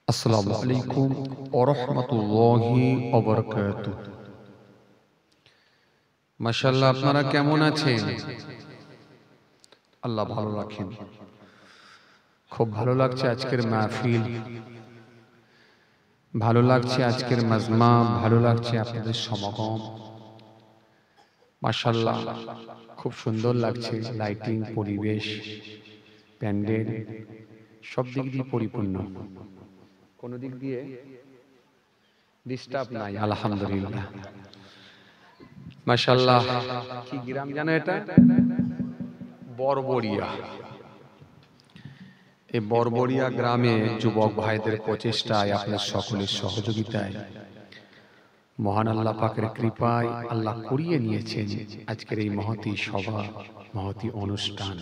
আসসালামু আলাইকুম ওয়া রাহমাতুল্লাহি ওয়া বারাকাতুহু। মাশাআল্লাহ, আপনারা কেমন আছেন? আল্লাহ ভালো রাখেন। খুব ভালো লাগছে আজকের মাহফিল, ভালো লাগছে আজকের মাজমা, ভালো লাগছে আপনাদের সমাগম। মাশাআল্লাহ, খুব সুন্দর লাগছে। লাইটিং, পরিবেশ, প্যান্ডেল সব দিক দিয়ে পরিপূর্ণ, কোনো দিক দিয়ে ডিস্টার্ব নাই। আলহামদুলিল্লাহ, মাশাআল্লাহ। কি গ্রাম জানো এটা? বরবরিয়া। এই বরবরিয়া গ্রামে যুবক ভাইদের প্রচেষ্টায়, আপনার সকলের সহযোগিতায়, মহান আল্লাহ পাকের কৃপায় আল্লাহ করিয়ে নিয়েছেন আজকের এই মহতী সভা, মহতী অনুষ্ঠান।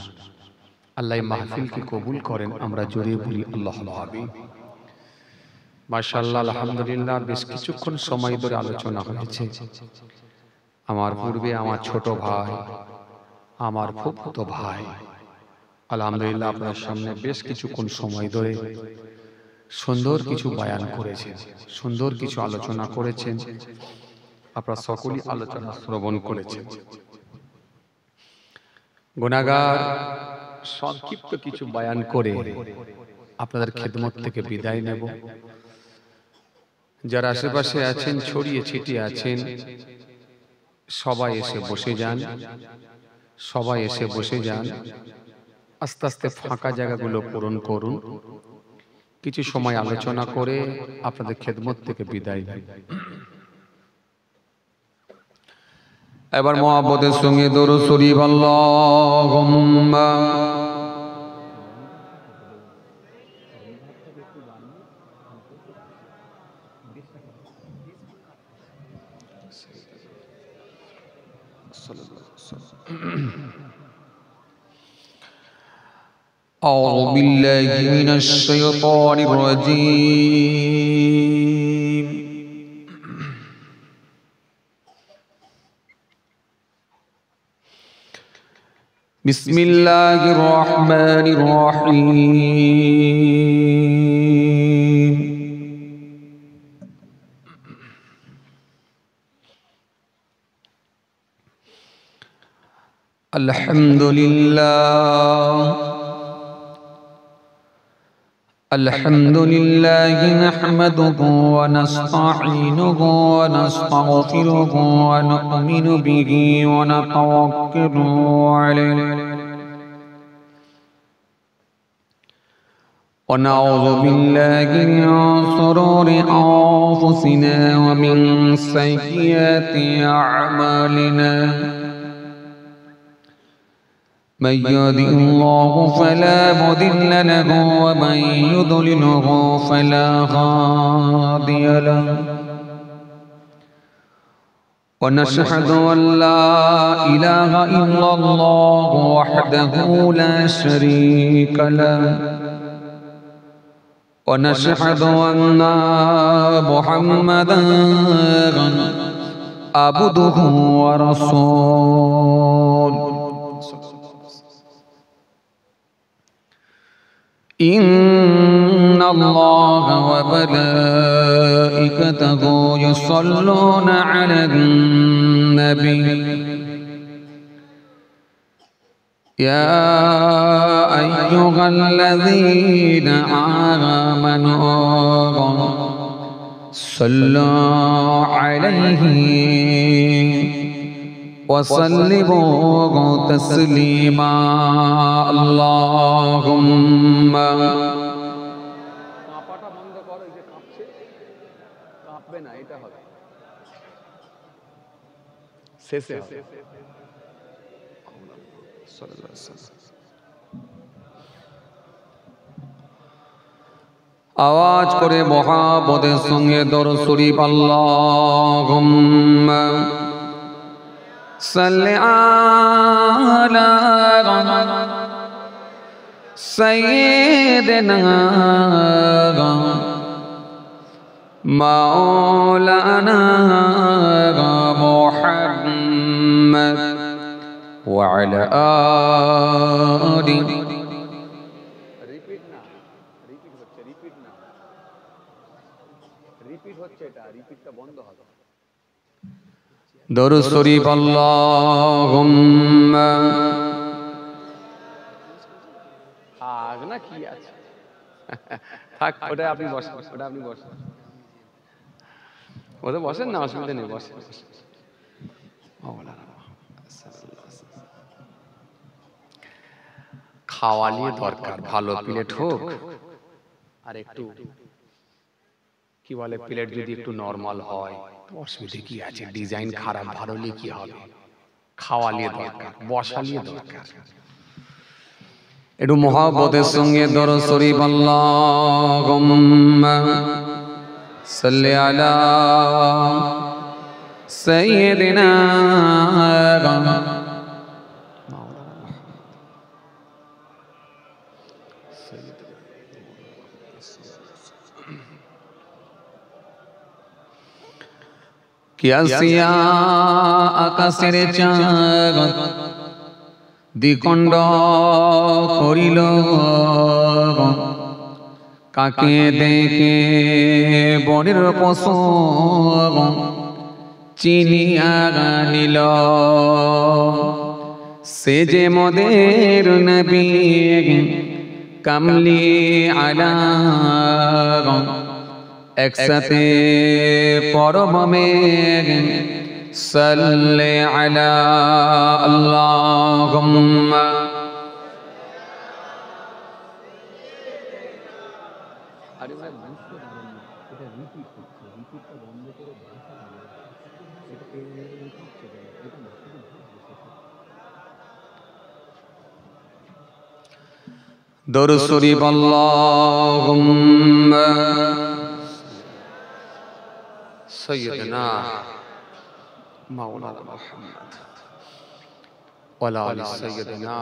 আল্লাহ এই মাহফিলকে কবুল করেন, আমরা জোরে বলি আল্লাহুম্মা আমিন। মাশাআল্লাহ, আলহামদুলিল্লাহ। বেশ কিছুক্ষণ সময় ধরে আলোচনা হয়েছে। আমার পূর্বে আমার ছোট ভাই, আমার ফুফাতো ভাই, আলহামদুলিল্লাহ আপনার সামনে বেশ কিছুক্ষণ সময় ধরে সুন্দর কিছু বয়ান করেছেন, সুন্দর কিছু আলোচনা করেছেন। আপনারা সকলেই আলোচনা শ্রবণ করেছেন। গুনাহগার সংক্ষিপ্ত কিছু বয়ান করে আপনাদের খেদমত থেকে বিদায় নেব। যারা আশেপাশে আছেন, ছড়িয়ে ছিটিয়ে আছেন, সবাই এসে বসে যান, সবাই এসে বসে যান। আস্তে আস্তে ফাঁকা জায়গাগুলো পূরণ করুন। কিছু সময় আলোচনা করে আপনাদের খেদমত থেকে বিদায় নেব। এবার মুহাব্বতের সঙ্গে দরুদ শরীফ আল্লাহুম্মা أعوذ بالله من الشيطان الرجيم. بسم الله الرحمن الرحيم. الحمد لله، الحمد لله نحمده ونستعينه ونستغفره ونؤمن به ونتوكل عليه، ونعوذ بالله من شرور أنفسنا ومن سيئات أعمالنا. من يهده الله فلا مضل له ومن يضلله فلا هادي له، ونشهد أن لا إله إلا الله وحده لا شريك له، ونشهد أن محمدا عبده ورسوله. إن الله وملائكته يصلون على النبي يا أيها الذين آمنوا صلوا عليه وسلموا تسليما. اللهم আওয়াজ করে মুহাব্বতের সঙ্গে দরুদ শরীফ আল্লাহুম্মা সাল্লি আলা সাইয়্যিদিনা মাওলানা মুহাম্মদ ওয়া আলা আলি হচ্ছে এটা রিপিটটা বন্ধ হবে দরুদ শরীফ আল্লাহুম্মা আগ না কি আছে থাক ওটা আপনি বসেন ওটা আপনি বসেন ওটা বসেন না অসুবিধা নেই বসেন খাওয়া নিয়ে দরকার ভালো প্লেট হোক আর একটু কি বলে প্লেট যদি একটু নরমাল হয় অসুবিধা কি আছে ডিজাইন খারাপ ভালো নিয়ে কি হবে খাওয়া নিয়ে দরকার বসা নিয়ে দরকার একটু মহব্বতের সঙ্গে দরুদ শরীফ আল্লাহুম্মা সাল্লি আলা সাইয়্যিদিনা কিয়াসিয়া আকাশের চাঁদ দ্বিখণ্ড করিল কাকে দেখে বনের পশু চিনিয়া নিল সে যে মোদের নবী কামলি আলা একসাথে পরমে সাল্লি আলা আল্লাহুম্মা আরে ভাই বুঝতে পারেন না এটা রিপিট হচ্ছে রিপিটটা বন্ধ করে ভাষা এটা হচ্ছে এটা দরুদ শরীফ আল্লাহুম্মা سيدنا مولانا محمد وعلى آل سيدنا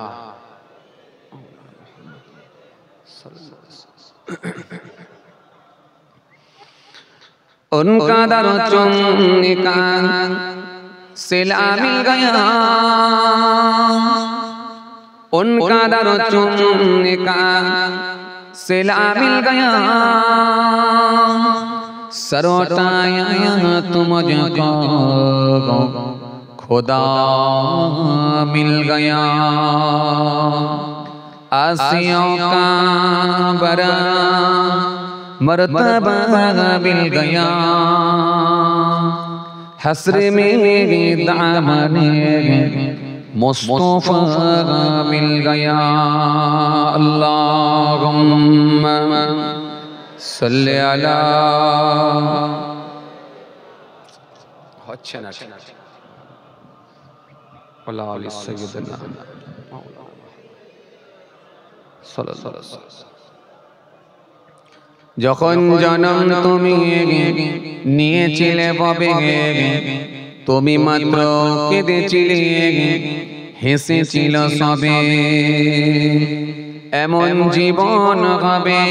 उनका दर चुनने का सिला मिल गया उनका दर चुनने का सिला मिल गया सरोटाया तुम मुझको खुदा मिल गया आसियों का बड़ा मर्तबा मिल गया हस्र में दामने मुस्तफा मिल गया अल्लाहुम्मा सल्ली अला হচ্ছে না ওয়ালা আলি সাইয়্যিদিনা সাল্লাল্লাহু আলাইহি ওয়াসাল্লাম যখন জন্ম তুমি নিয়েছিলে ববে তুমি মাত্র কেঁদেছিলে হেসেছিল সবে এমন জীবন হবে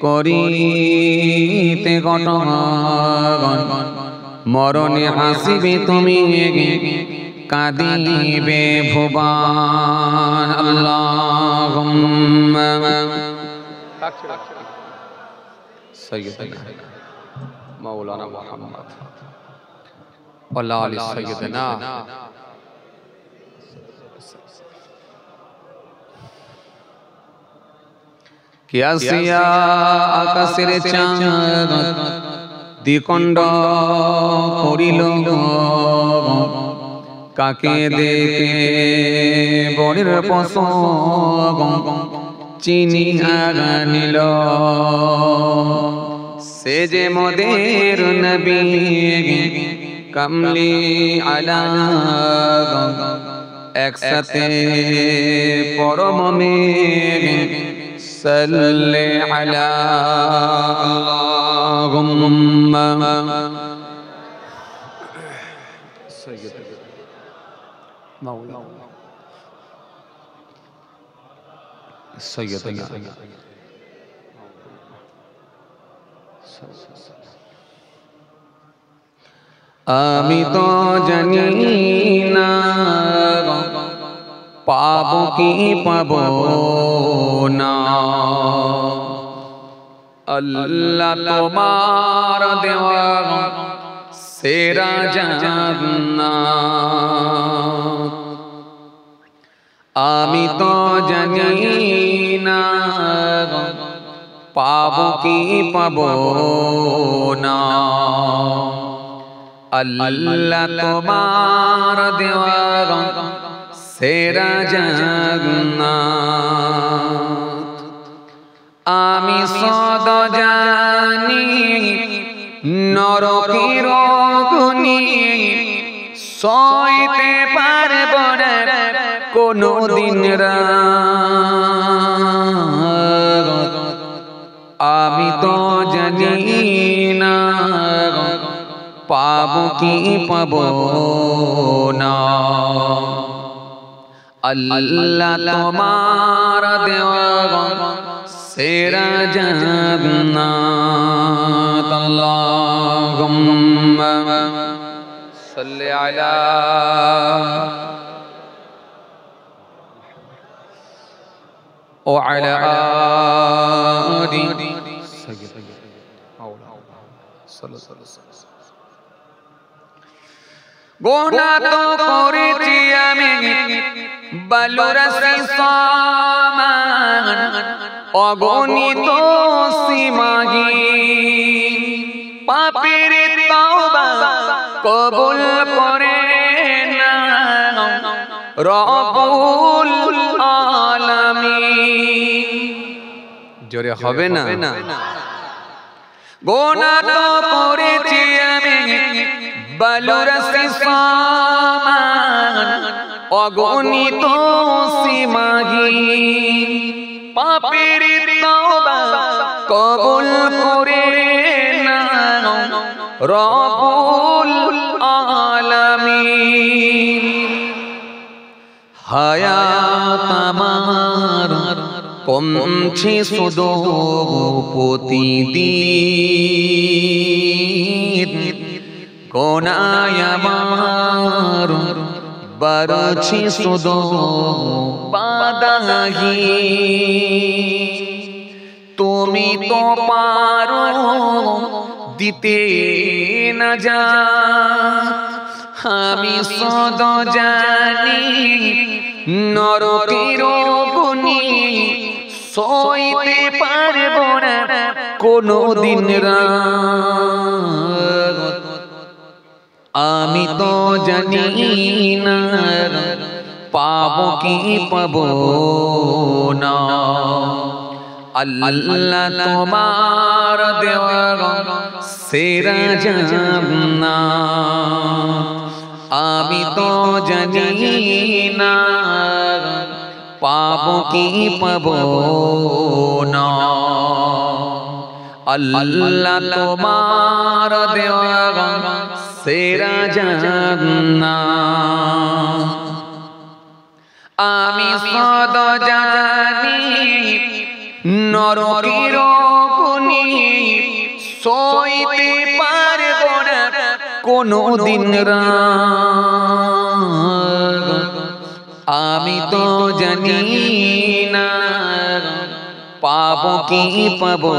করিতে ঘটন মরণে হাসিবে তুমি কাঁদিবে ভুবন আল্লাহুম্মা সাইয়্যিদিনা মাওলানা মুহাম্মদ ওয়া আলি সাইয়্যিদিনা কিয়াসিয়া আকাশের চাঁদ দ্বিখণ্ড করিল কাকে দেখে বনের পশু চিনিয়া নিল সে যে মোদের নবী কামলি আলা একসাথে পরমে সাল্লি আলা আল্লাহুম্মা সাইয়্যিদিনা মাওলানা সাইয়্যিদিনা আমি তো জানি না পাবো কি পাবো না আল্লাহ তোমার দেওয়া সেরা জান্নাত আমি তো জানি না পাবো কি পাবো না আল্লাহ তোমার দেওয়া সেরা জান্নাত আমি সদ জানি নরকের অগ্নি সইতে পারবো না কোনদিন রাত আমি তো জানি না পাবো কি পাবো না আল্লাহ তোমার দেওয়া সেরা জান্নাত আল্লাহুম্মা সাল্লি আলা ওয়া আলা আলি গোনা তো করেছি আমি বালুরাসি সমান অগণিত সীমাহীন পাপের তওবা কবুল করে না রব্বুল আলামিন জোরে হবে না গোনা তো করেছি আমি বালুরাসি সমান অগণিত সীমাহীন পাপের তওবা কবুল করে না রব্বুল আলামিন হায়াত আমার কমছে শুধু প্রতিদিন গোনায় আমার বাড়ছে শুধু বাদাহি তুমি তো পারো দিতে না যা আমি সদ জানি নরকের অগ্নি সইতে পারবো না কোনদিন রাত আমি তো জানি না পাবো কি পাবো না আল্লাহ তোমার দেওয়া সেরা জান্নাত আমি তো জানি না পাবো কি পাবো না আল্লাহ তোমার দেওয়া সেরা জান্নাত আমি সদ জানি নরকের অগ্নি সইতে পারবো না কোনদিন রাত আমি তো জানি না পাবো কি পাবো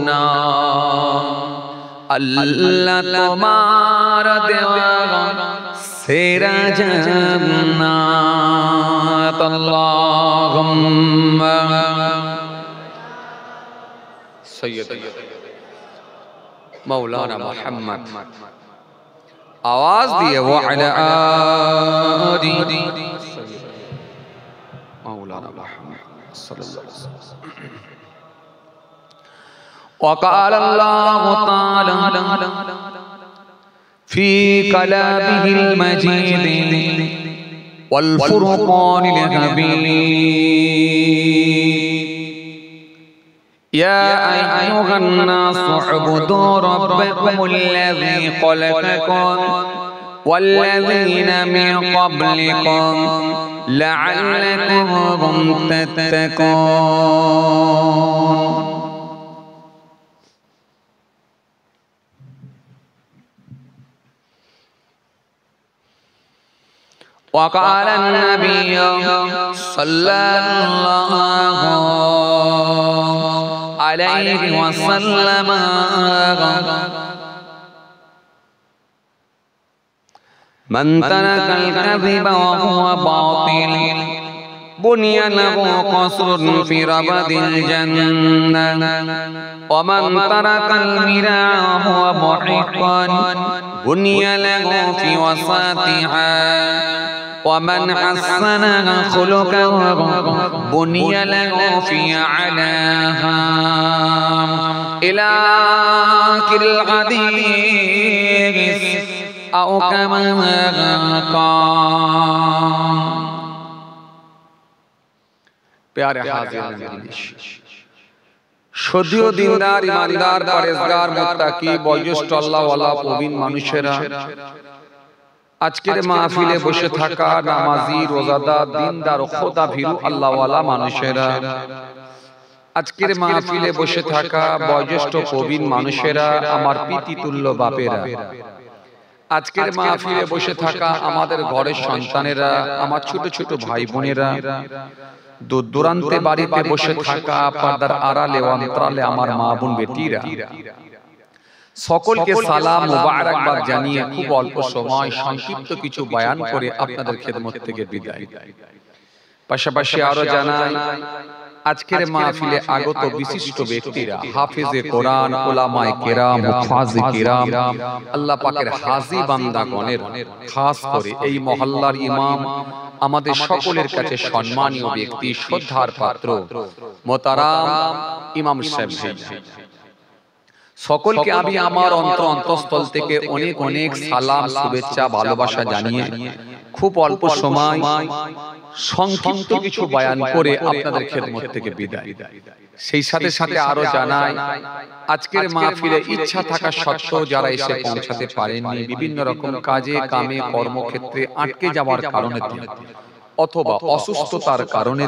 না আল্লাহ তোমার দেওয়া সেরা জান্নাত আল্লাহুম্মা সাইয়্যিদনা মাওলানা মুহাম্মদ আওয়াজ দিয়ে ওয়া আলা আলি মাওলানা মুহাম্মদ সাল্লাল্লাহু আলাইহি ওয়াসাল্লাম وقال الله تعالى في كلامه المجيد والفرقان الحميد يا أيها الناس اعبدوا ربكم الذي خلقكم والذين من قبلكم لعلكم تتقون وقال النبي صلى الله عليه وسلم من ترك الكذب وهو باطل بني له قصر في ربد الجنة ومن ترك المراء وهو محق بني له في وسطها ومن حسن خلقه بني له في أعلاها إلى آخر الحديث أو كما قال प्यारे हाज़िरीन সদীয় দিনদার ইমানদার পরেজগার মুত্তাকি বয়োজ্যেষ্ঠ আল্লাহওয়ালা প্রবীণ মানুষেরা আজকের মাহফিলে বসে থাকা নামাজি রোজাদার দিনদার খোদা ভীরু আল্লাহওয়ালা মানুষেরা আজকের মাহফিলে বসে থাকা বয়োজ্যেষ্ঠ প্রবীণ মানুষেরা আমার পিতৃতুল্য বাপেরা আজকের মাহফিলে বসে থাকা আমাদের ঘরের সন্তানেরা আমার ছোট ছোট ভাই বোনেরা দূর দূরান্তে বাড়িতে বসে থাকা পর্দার আড়ালে অন্তরালে আমার মা বোন বেটিরা সকলকে সালাম মুবারকবাদ জানিয়ে খুব অল্প সময় সংক্ষিপ্ত কিছু বয়ান করে আপনাদের খেদমত থেকে বিদায়। পাশাপাশি আরো জানাই আজকের মাহফিলে আগত বিশিষ্ট ব্যক্তিরা হাফেজে কোরআন উলামায়ে কেরাম মুফাজ্জির কিরাম আল্লাহ পাকের হাজী বান্দাগণের খাস করে এই মহল্লার ইমাম আমাদের সকলের কাছে সম্মানীয় ব্যক্তি শ্রদ্ধার পাত্র মোহতারাম ইমাম সাহেব সকলকে আমি আমার অন্তঃস্থল থেকে অনেক অনেক সালাম শুভেচ্ছা ভালোবাসা জানিয়ে খুব অল্প সময় সংক্ষিপ্ত কিছু বয়ান করে আপনাদের খেদমত থেকে বিদায়। সেই সাথে সাথে আরো জানাই আজকের মাহফিলে ইচ্ছা থাকা সত্ত্বেও যারা এসে পৌঁছাতে পারেননি বিভিন্ন রকম কাজে কামে কর্মক্ষেত্রে আটকে যাওয়ার কারণে অথবা অসুস্থতার কারণে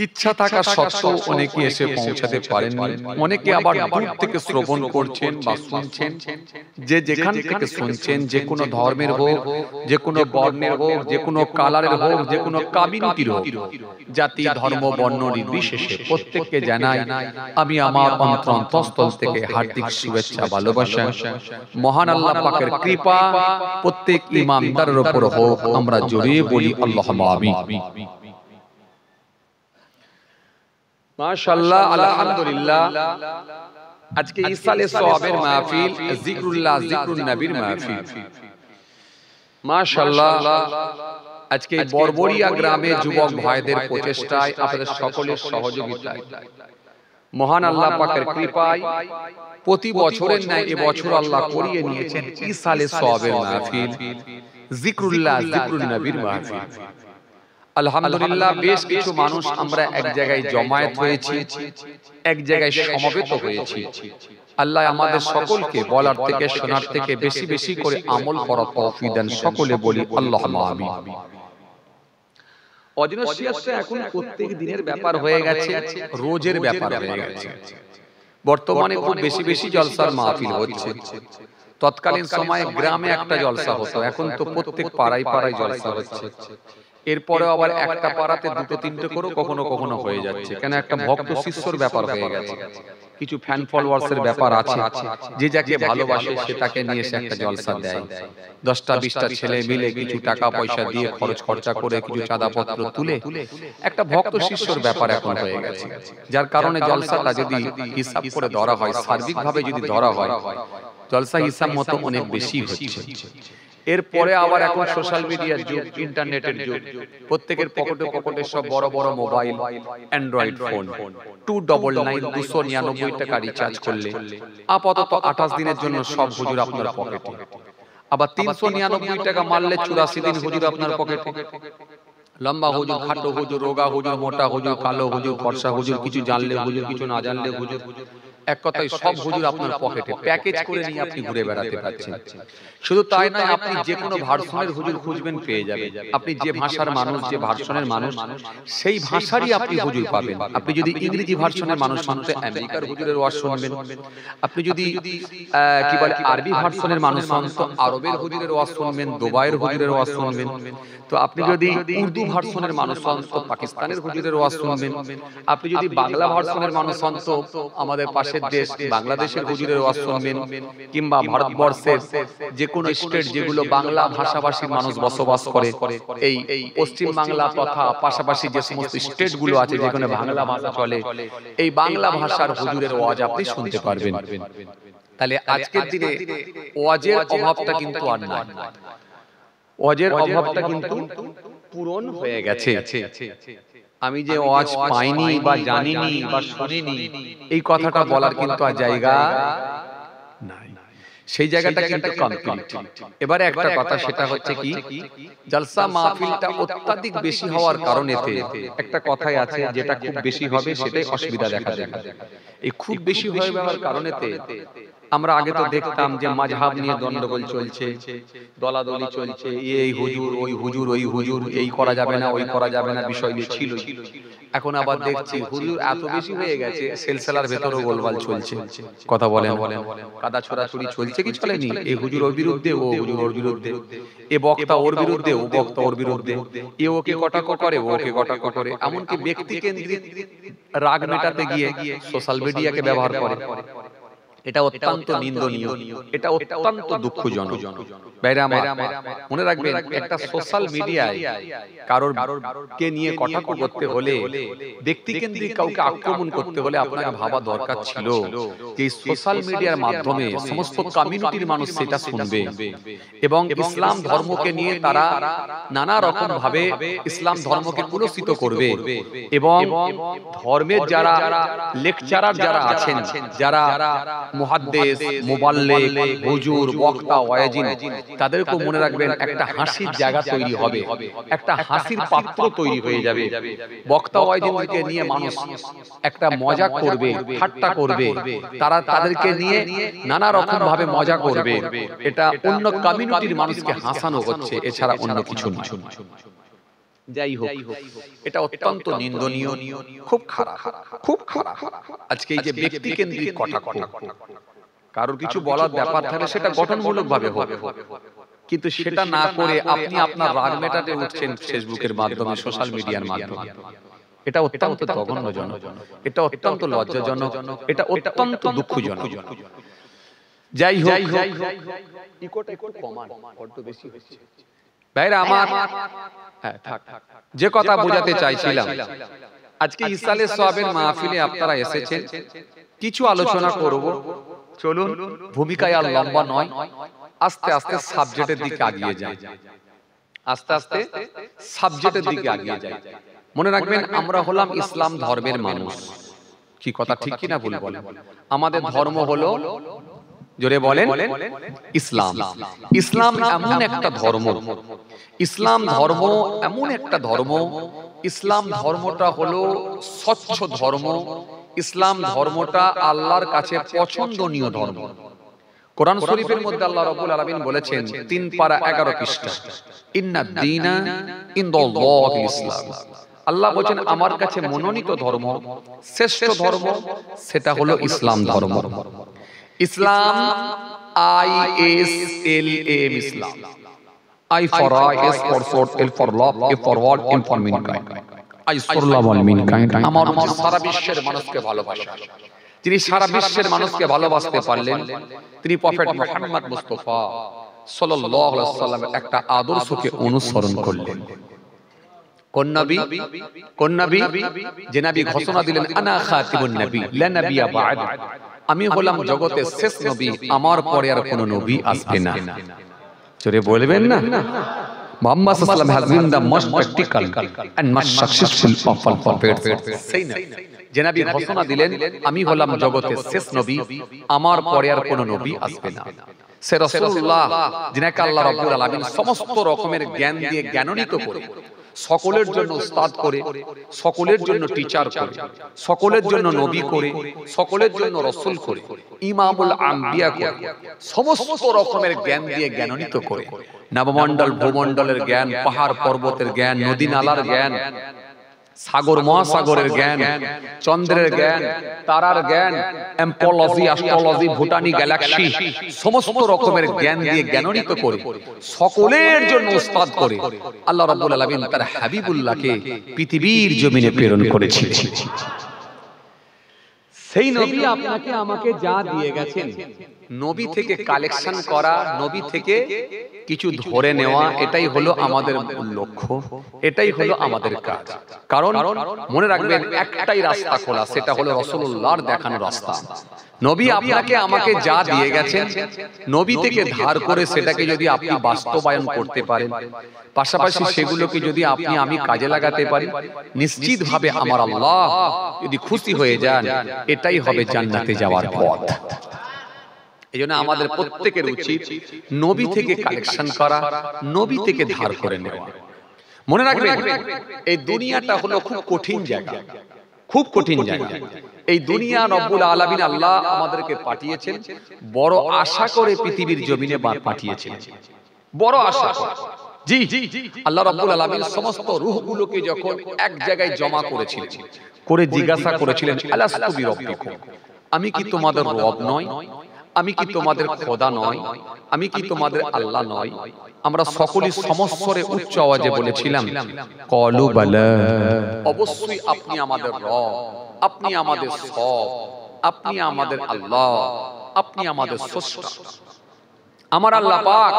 ইচ্ছা থাকা সত্ত্বেও অনেকে এসে পৌঁছাতে পারেননি, অনেকে আবার দূর থেকে শ্রবণ করছেন বা শুনছেন। যে যেখান থেকে শুনছেন, যে কোনো ধর্মের হোক, যে কোনো বর্ণের হোক, যে কোনো কালারের হোক, যে কোনো কমিউনিটির হোক, জাতি ধর্ম বর্ণ নির্বিশেষে প্রত্যেককে জানাই আমি আমার অন্তঃস্থল থেকে হার্দিক শুভেচ্ছা ভালোবাসা। মহান আল্লাহ পাকের কৃপা প্রত্যেক ইমানদারের উপর হোক, আমরা জোরে বলি আল্লাহুম্মা আমিন। মাশাআল্লাহ, আলহামদুলিল্লাহ। আজকে ইসালে সওয়াবের মাহফিল, জিকরুল্লাহ জিকরুন নবীর মাহফিল। মাশাআল্লাহ, আজকে বরবরিয়া গ্রামে যুবক ভাইদের প্রচেষ্টায়, আপনাদের সকলের সহযোগিতায়, মহান আল্লাহ পাকের কৃপায় প্রতি বছরের ন্যায় এবছর আল্লাহ করিয়ে নিয়েছেন ইসালে সওয়াবের মাহফিল, জিকরুল্লাহ জিকরুন নবীর মাহফিল। আলহামদুলিল্লাহ, বেশ কিছু মানুষ আমরা এক জায়গায় জমায়েত হয়েছি, এক জায়গায় সমবেত হয়েছি। আল্লাহ আমাদের সকলকে বলার থেকে শোনার থেকে বেশি বেশি করে আমল করার তৌফিক দেন। সকলে বলি আল্লাহুম্মা আমিন। অদিনসিয়াতটা এখন প্রত্যেক দিনের ব্যাপার হয়ে গেছে, রোজের ব্যাপার হয়ে গেছে। বর্তমানে খুব বেশি বেশি জলসার মাহফিল হচ্ছে। তৎকালীন সময়ে গ্রামে একটা জলসা হতো, এখন তো প্রত্যেক পাড়ায় পাড়ায় জলসা হচ্ছে। এরপরে আবার একটা পাড়াতে দুটো তিনটে করে কখনো কখনো হয়ে যাচ্ছে। কেন, একটা ভক্ত শিষ্যর ব্যাপার হয়ে গেছে, কিছু ফ্যান ফলোয়ার্স এর ব্যাপার আছে। যে যাকে ভালোবাসে সে তাকে নিয়ে এসে একটা জলসা দেয়। 10টা 20টা ছেলে মিলে কিছু টাকা পয়সা দিয়ে খরচ খরচা করে কিছু চাঁদাপত্র তুলে একটা ভক্ত শিষ্যর ব্যাপার এখন হয়ে গেছে। যার কারণে জলসাটা যদি হিসাব করে ধরা হয়, সার্বিকভাবে যদি ধরা হয়, জলসা হিসাব মতো অনেক বেশি হচ্ছে। এরপরে আবার এখন সোশ্যাল মিডিয়ার যুগ, ইন্টারনেটের যুগ। প্রত্যেকের পকেটে পকেটে সব বড় বড় মোবাইল, অ্যান্ড্রয়েড ফোন। 299 টাকা রিচার্জ করলে আপাতত 28 দিনের জন্য সব হুজুর আপনার পকেটে। আবার 399 টাকা মারলে 84 দিন হুজুর আপনার পকেটে। লম্বা হুজুর, খাটো হুজুর, রোগা হুজুর, মোটা হুজুর, কালো হুজুর, ফর্সা হুজুর, কিছু জানলে হুজুর, কিছু না জানলে হুজুর, এক কথায় সব হুজুর আপনার পকেটে প্যাকেজ করে নিয়ে আপনি ঘুরে বেড়াতে পারছেন। শুধু তাই নয়, আপনি যে কোনো ভার্সনের হুজুর খুঁজবেন পেয়ে যাবেন। আপনি যে ভাষার মানুষ, যে ভার্সনের মানুষ, সেই ভাষারই আপনি হুজুর পাবেন। আপনি যদি ইংরেজি ভার্সনের মানুষ শুনতে আমেরিকার হুজুরের ওয়াজ শুনবেন, আপনি যদি কি বলে আরবি ভার্সনের মানুষ হন তো আরবের হুজুরের ওয়াজ শুনবেন, দুবাইয়ের হুজুরের ওয়াজ শুনবেন। তো আপনি যদি উর্দু ভার্সনের মানুষ হন তো পাকিস্তানের হুজুরের ওয়াজ শুনবেন। আপনি যদি বাংলা ভার্সনের মানুষ হন তো আমাদের পাশের দেশ বাংলাদেশের হুজুরের ওয়াজ শুনবেন, কিংবা ভারতবর্ষের যে কোনো স্টেট যেগুলো বাংলা ভাষাভাষী মানুষ বসবাস করে, এই পশ্চিম বাংলা তথা পাশাপাশি যে সমস্ত স্টেটগুলো আছে যেখানে বাংলা ভাষা চলে, এই বাংলা ভাষার হুজুরের ওয়াজ আপনি শুনতে পারবেন। তাহলে আজকের দিনে ওয়াজের অভাবটা কিন্তু আর নাই, ওয়াজের অভাবটা কিন্তু পূরণ হয়ে গেছে। আমি যে ওয়াজ পাইনি বা জানিনি বা শুনিনি এই কথাটা বলার কিন্তু আর জায়গা নাই, সেই জায়গাটা কিন্তু কমপ্লিট। এবারে একটা কথা, সেটা হচ্ছে কি জলসা মাহফিলটা অত্যাধিক বেশি হওয়ার কারণেতে একটা কথাই আছে, যেটা খুব বেশি হবে সেটাই অসুবিধা দেখা দেবে। এই খুব বেশি হয়ে যাওয়ার কারণেতে আমরা আগে তো দেখতাম যে মাযহাব নিয়ে গন্ডগোল চলছে, দলাদলি চলছে, এই হুজুর ওই হুজুর, ওই হুজুর এই করা যাবে না ওই করা যাবে না, বিষয়গুলো ছিল। এখন আবার দেখছি হুজুর এত বেশি হয়ে গেছে, সেলসেলার ভেতরও গোলমাল চলছে। কথা বলেন, কাদা ছোড়াছুড়ি চলছে কি চলেনি? এই হুজুর ওর বিরুদ্ধে, ও হুজুর ওর বিরুদ্ধে, এ বক্তা ওর বিরুদ্ধে, ও বক্তা ওর বিরুদ্ধে, এ ওকে কটাক্ষ করে, ও ওকে কটাক্ষ করে, এমনকি ব্যক্তি কেন্দ্রিক রাগ মেটাতে গিয়ে সোশ্যাল মিডিয়াকে ব্যবহার করে। এটা অত্যন্ত নিন্দনীয়, এটা অত্যন্ত দুঃখজনক। ভাইরা আমার, মনে রাখবেন একটা সোশ্যাল মিডিয়ায় কারোর কে নিয়ে কটাক্ষ করতে হলে, ব্যক্তি কেন্দ্রিক কাউকে আক্রমণ করতে হলে আপনাকে ভাবা দরকার ছিল যে সোশ্যাল মিডিয়ার মাধ্যমে সমস্ত কমিউনিটির মানুষ সেটা শুনবে এবং ইসলাম ধর্মকে নিয়ে তারা নানা রকম ভাবে ইসলাম ধর্মকে কুলসিত করবে এবং ধর্মের যারা লেকচারার যারা আছেন, যারা মুহাদ্দিস, মুবাল্লিগ, হুজুর, বক্তা, ওয়াজিন, তাদেরকে মনে রাখবেন একটা হাসির জায়গা তৈরি হবে, একটা হাসির পাত্র তৈরি হয়ে যাবে। বক্তা ওয়াজিনকে নিয়ে মানুষ একটা মজা করবে, ঠাট্টা করবে, তারা তাদেরকে নিয়ে নানা রকম ভাবে মজা করবে। এটা অন্য কমিউনিটির মানুষকে হাসানো হচ্ছে, এছাড়া অন্য কিছু নয়। যাই হোক, এটা অত্যন্ত নিন্দনীয়, খুব খারাপ, খুব খারাপ। আজকে এই যে ব্যক্তি কেন্দ্রিক কটাক্ষ, কারোর কিছু বলার ব্যাপার থাকলে সেটা গঠনমূলক ভাবে হবে, কিন্তু সেটা না করে আপনি আপনার রাগ মেটাতে উঠছেন ফেসবুকের মাধ্যমে, সোশ্যাল মিডিয়ার মাধ্যমে। এটা অত্যন্ত জঘন্যজনক, এটা অত্যন্ত লজ্জাজনক, এটা অত্যন্ত দুঃখজনক। যাই হোক, ইকোটা একটু কমান, বড্ড বেশি হচ্ছে। ভাইরা আমার, হ্যাঁ থাক, যে কথা বোঝাতে চাইছিলাম, আজকে ইসালে সওয়াবের মাহফিলে আপনারা এসেছেন, কিছু আলোচনা করব। চলুন, ভূমিকায় আর লম্বা নয়, আস্তে আস্তে সাবজেক্টের দিকে এগিয়ে যাই, আস্তে আস্তে সাবজেক্টের দিকে এগিয়ে যাই। মনে রাখবেন আমরা হলাম ইসলাম ধর্মের মানুষ। কি কথা ঠিক কি না ভুল বলেন? আমাদের ধর্ম হলো, জোরে বলেন, ইসলাম। ইসলাম এমন একটা ধর্ম, ইসলাম ধর্ম এমন একটা ধর্ম, ইসলাম ধর্মটা হলো স্বচ্ছ ধর্ম, ইসলাম ধর্মটা আল্লাহর কাছে পছন্দনীয় ধর্ম। কোরআন শরীফের মধ্যে আল্লাহ রাব্বুল আলামিন বলেছেন 3 পারা 11 পৃষ্ঠা, ইন্নাদ দীনা ইনদাল্লাহিল ইসলাম। আল্লাহ বলেন আমার কাছে মনোনীত ধর্ম, শ্রেষ্ঠ ধর্ম, সেটা হলো ইসলাম ধর্ম। ইসলাম, ISLAM, Islam. I for S for sword, L for love, A for word, M for mankind. I for love all mankind. আমার উচিত সারা বিশ্বের মানুষকে ভালোবাসা। তিনি সারা বিশ্বের মানুষকে ভালোবাসতে পারলেন, তিনি প্রফেট মুহাম্মদ মুস্তাফা সাল্লাল্লাহু আলাইহি ওয়াসাল্লামের একটা আদর্শকে অনুসরণ করলেন। কোন নবী? কোন নবী? যে নবী ঘোষণা দিলেন আনা খাতিমুন নবী লা নাবিয়্যা বা'দ, আমি হলাম জগতের শেষ নবী, আমার পরে আর কোনো নবী আসবে না। জোরে বলবেন না? মুহাম্মদ সাল্লাল্লাহু আলাইহি ওয়াসাল্লাম has been the most practical and most successful of all prophets. সেই না, যে নবী ঘোষণা দিলেন আমি হলাম জগতের শেষ নবী, আমার পরে আর কোনো নবী আসবে না। সে রাসূলুল্লাহ, যিনাকে আল্লাহ রাব্বুল আলামিন সমস্ত রকমের জ্ঞান দিয়ে জ্ঞানান্বিত করে, সকলের জন্য উস্তাদ করে, সকলের জন্য টিচার করে, সকলের জন্য নবী করে, সকলের জন্য রসুল করে, ইমামুল আম্বিয়া করে, সমস্ত রকমের জ্ঞান দিয়ে জ্ঞানান্বিত করে। নবমণ্ডল ভূমণ্ডলের জ্ঞান, পাহাড় পর্বতের জ্ঞান, নদী নালার জ্ঞান, সাগর মহাসাগরের জ্ঞান, চন্দ্রের জ্ঞান, তারার জ্ঞান, অ্যাম্পোলজি, অ্যাস্ট্রোলজি, ভুটানি গ্যালাক্সি, সমস্ত রকমের জ্ঞান দিয়ে জ্ঞানান্বিত করে, সকলের জন্য উস্তাদ করে আল্লাহ রাব্বুল আলামিন তার হাবিবুল্লাহকে পৃথিবীর জমিনে প্রেরণ করেছিলেন। সেই নবী আপনাকে আমাকে যা দিয়ে গেছেন, নবী থেকে কালেকশন করা, নবী থেকে কিছু ধরে নেওয়া, এটাই হলো আমাদের লক্ষ্য, এটাই হলো আমাদের কাজ। কারণ মনে রাখবেন একটাই রাস্তা খোলা, সেটা হলো রাসূলুল্লাহর দেখানো রাস্তা। নবী আপনাকে আমাকে যা দিয়ে গেছেন, নবী থেকে ধার করে সেটাকে যদি আপনি বাস্তবায়ন করতে পারেন, পাশাপাশি সেগুলোকে যদি আপনি আমি কাজে লাগাতে পারি, নিশ্চিতভাবে আমার আল্লাহ যদি খুশি হয়ে যান, এটাই হবে জান্নাতে যাওয়ার পথ। এই জন্য আমাদের প্রত্যেকের উচিত নবী থেকে কালেকশন করা, নবী থেকে ধার করে নেওয়া। মনে রাখবেন এই দুনিয়াটা হলো খুব কঠিন জায়গা, খুব কঠিন জায়গা। এই দুনিয়া রব্বুল আলামিন আল্লাহ আমাদেরকে পাঠিয়েছেন, বড় আশা করে পৃথিবীর জমিনে পাঠিয়েছেন, বড় আশা করে। জি আল্লাহ রাব্বুল আলামিন সমস্ত রূহগুলোকে যখন এক জায়গায় জমা করেছিলেন, করে জিজ্ঞাসা করেছিলেন, আলাস্তু বিরব্বিকুম, আমি কি তোমাদের রব নয়? আমি কি তোমাদের খোদা নয়? আমি কি তোমাদের আল্লাহ নয়? আমরা সকলেই সমস্বরে উচ্চ আওয়াজে বলেছিলাম, ক্বালু বালা, অবশ্যই আপনি আমাদের রব, আপনি আমাদের সব, আপনি আমাদের আল্লাহ, আপনি আমাদের স্রষ্টা। আমার আল্লাহ পাক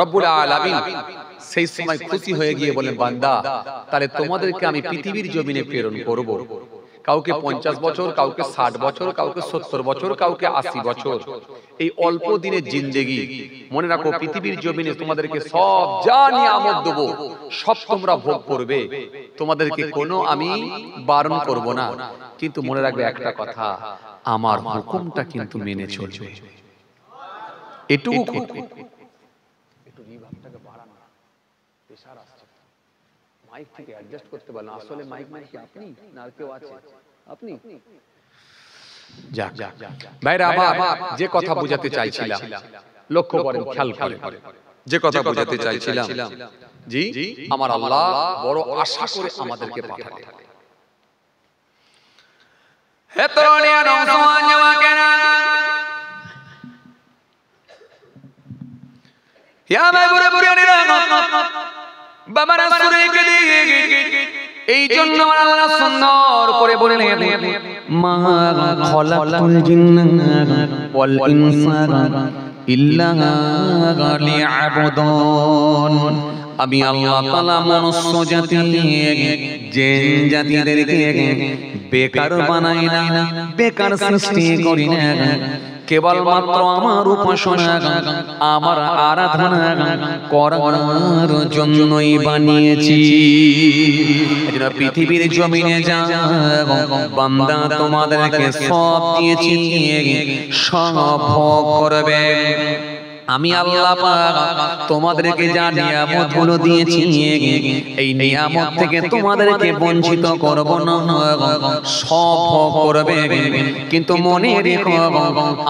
রব্বুল আলামিন সেই সময় খুশি হয়ে গিয়ে বলেন, বান্দা তাহলে তোমাদেরকে আমি পৃথিবীর জমিনে প্রেরণ করব। কাউকে 50 বছর, কাউকে 60 বছর, কাউকে 70 বছর, কাউকে 80 বছর, এই অল্প দিনের জিন্দেগি। মনে রাখো পৃথিবীর জমিনে তোমাদেরকে সব যা নিয়ামত দেব, সব তোমরা ভোগ করবে, তোমাদেরকে কোনো আমি বারণ করব না। কিন্তু মনে রাখবে একটা কথা, আমার হুকুমটা কিন্তু মেনে চলবে। এটুকু একটু রিভাবটাকে বাড়ান, প্রেসার আসছে, মাইক থেকে অ্যাডজাস্ট করতে পারলাম। আসলে মাইক মানে কি আপনি না আর কেউ আছে? আপনি। যাক ভাইরা আমার, যে কথা বোঝাতে চাইছিলাম, লক্ষ্য করেন, খেয়াল করেন, যে কথা বোঝাতে চাইছিলাম, জি আমার আল্লাহ বড় আশা করে আমাদেরকে পাঠালেন। হে তরুণী নওজোয়ান জওয়ানেরা, ইয়া মাই বুড়া-বুড়িয়ানেরা, বাবারা সুরে কেঁদে, এই জন্য আল্লাহ সুন্দর করে বললেন, মা খালাকাতুল জিন্না ওয়াল ইনসা ইল্লা লিয়াবুদুন। আমি আল্লাহ তাআলা মনুষ্য জাতি, জিন জাতিদেরকে বেকার বানাই না, বেকার সৃষ্টি করি না, কেবলমাত্র আমার উপাসনা, আমার আরাধনা করার জন্যই বানিয়েছি। এজন্য পৃথিবীর জমিনে যা বান্দা তোমাদেরকে সব দিয়েছি, সব ভোগ করবে। আমি আল্লাহ পাক তোমাদেরকে যা নিয়ামত গুলো দিয়েছি, এই নিয়ামত থেকে তোমাদেরকে বঞ্চিত করব না, সব ভোগ করবে। কিন্তু মনে রেখো,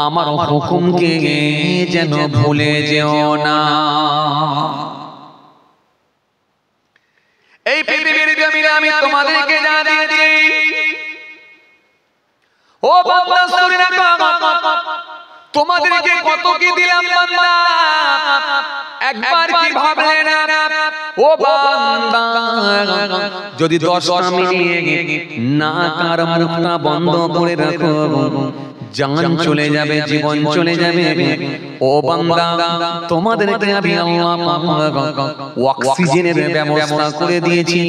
আমার হুকুমকে যেন ভুলে যেও না। এই পৃথিবীর জমিনে আমি তোমাদেরকে যা দিয়েছি, ও বান্দা শুনে রাখো, তোমাদেরকে কত কি দিলাম বান্দা, একবার কি ভাবলে না? ও বান্দা, যদি 10টা মিনিট না কার মুখটা বন্ধ করে রাখো, জান চলে যাবে, জীবন চলে যাবে। ও বান্দা, তোমাদেরকে আমি আল্লাহ অক্সিজেনের ব্যবস্থা করে দিয়েছি।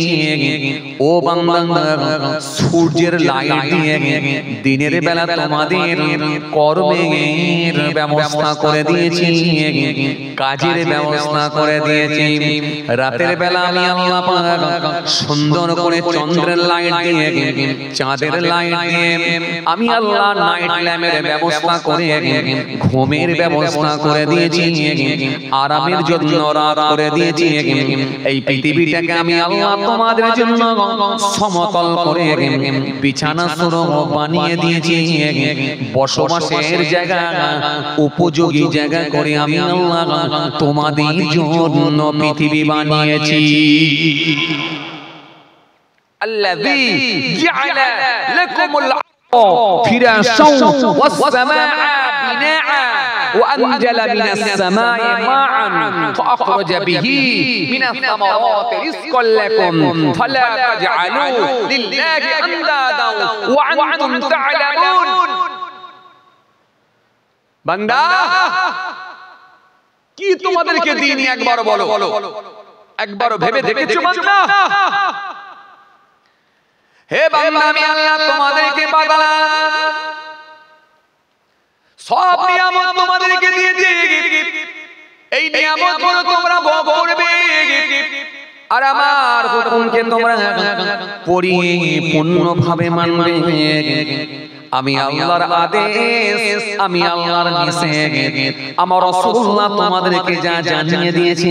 ও বান্দা, সূর্যের লাইট দিয়ে দিনের বেলা তোমাদের কর্মের ব্যবস্থা করে দিয়েছি, কাজের ব্যবস্থা করে দিয়েছি। রাতের বেলা আমি আল্লাহ সুন্দর করে চন্দ্রের লাইট দিয়ে, চাঁদের লাইট দিয়ে, আমি আল্লাহ নাইট ল্যাম্প ব্যায়ামের ব্যবস্থা করে ঘুমের ব্যবস্থা করে দিয়েছি আরামের জন্য রাত করে দিয়েছি এই পৃথিবীটাকে আমি আল্লাহ তোমাদের জন্য সমতল করে বিছানা স্বরূপ বানিয়ে দিয়েছি বসবাসের জায়গা উপযোগী জায়গা করে আমি আল্লাহ তোমাদের জন্য পৃথিবী বানিয়েছি الذي جعل لكم الأرض فراشا والسماء بناء وأنزل من السماء ماء فأخرج به من الثمرات رزقا لكم فلا تجعلوا لله أندادا وأنتم تعلمون বান্দা কি তোমাদেরকে দিন একবার বলো একবার ভেবে দেখেছো বান্দা হে বান্দা আমি আল্লাহ তোমাদেরকে বানালাম সব নিয়ামত তোমাদেরকে দিয়েছি এই নিয়ামতগুলো তোমরা ভোগ করবে আর আমার হুকুমকে তোমরা পরিপূর্ণভাবে মানবে আমি আল্লাহর আদেশ আমি আল্লাহর নিষেধ আমার রাসূলুল্লাহ তোমাদেরকে যা জানিয়ে দিয়েছে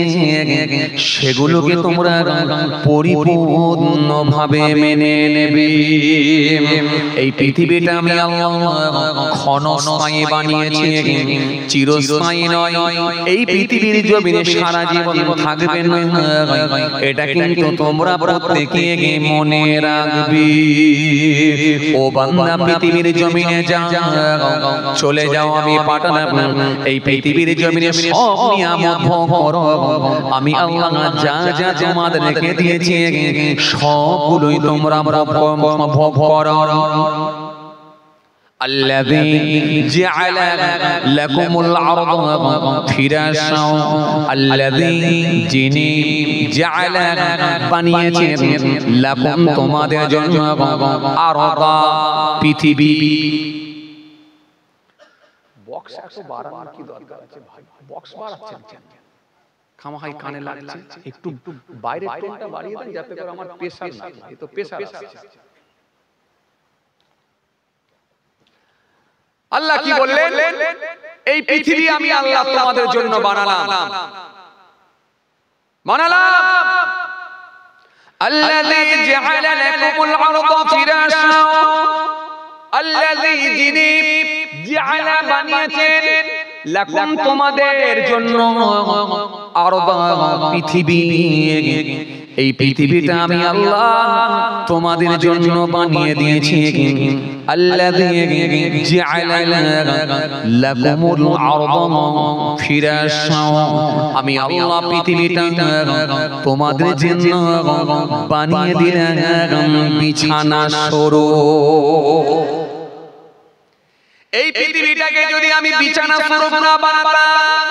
সেগুলোকে তোমরা পরিপূর্ণভাবে মেনে নেবে এই পৃথিবীটা আমি আল্লাহ ক্ষণস্থায়ী বানিয়েছি চিরস্থায়ী নয় এই পৃথিবীর জমিনে সারা জীবন থাকবে না এটা কিন্তু তোমরা প্রত্যেকে মনে রাখবে ও বান্দা পৃথিবীর জমিনে যাও চলে যাও আমি পাঠালাম এই পৃথিবীর জমিনে সব নিয়ামত ভোগ করো আমি আল্লাহ যা যা তোমাদেরকে দিয়েছি সবগুলোই তোমরা ভোগ করো الذي جعل لكم الأرض فراشا الذي যিনি جعل বানিয়েছেন লাকুম তোমাদের জন্য আরদা পৃথিবী বক্স একটু বাড়ানোর কি দরকার আছে ভাই বক্স বাড়াচ্ছেন খামাহাই কানে লাগছে একটু বাইরে টোনটা বাড়িয়ে দেন যাতে করে আমার প্রেসার না এই তো প্রেসার আছে আল্লাহ কি বললেন এই পৃথিবী আমি আল্লাহ তোমাদের জন্য বানালাম الذي جعل لكم الأرض فراشا الذي যিনি جعل বানিয়েছেন লাকুম তোমাদের জন্য আরদা পৃথিবী এই পৃথিবীটা আমি আল্লাহ তোমাদের জন্য বানিয়ে দিয়েছি আল্লাযী জাআলা লাকুমুল আরদা ফিরাশা আমি আল্লাহ পৃথিবীটা তোমাদের জন্য বানিয়ে দিলাম বিছানা স্বরূপ এই পৃথিবীটাকে যদি আমি বিছানা স্বরূপ না বানাতাম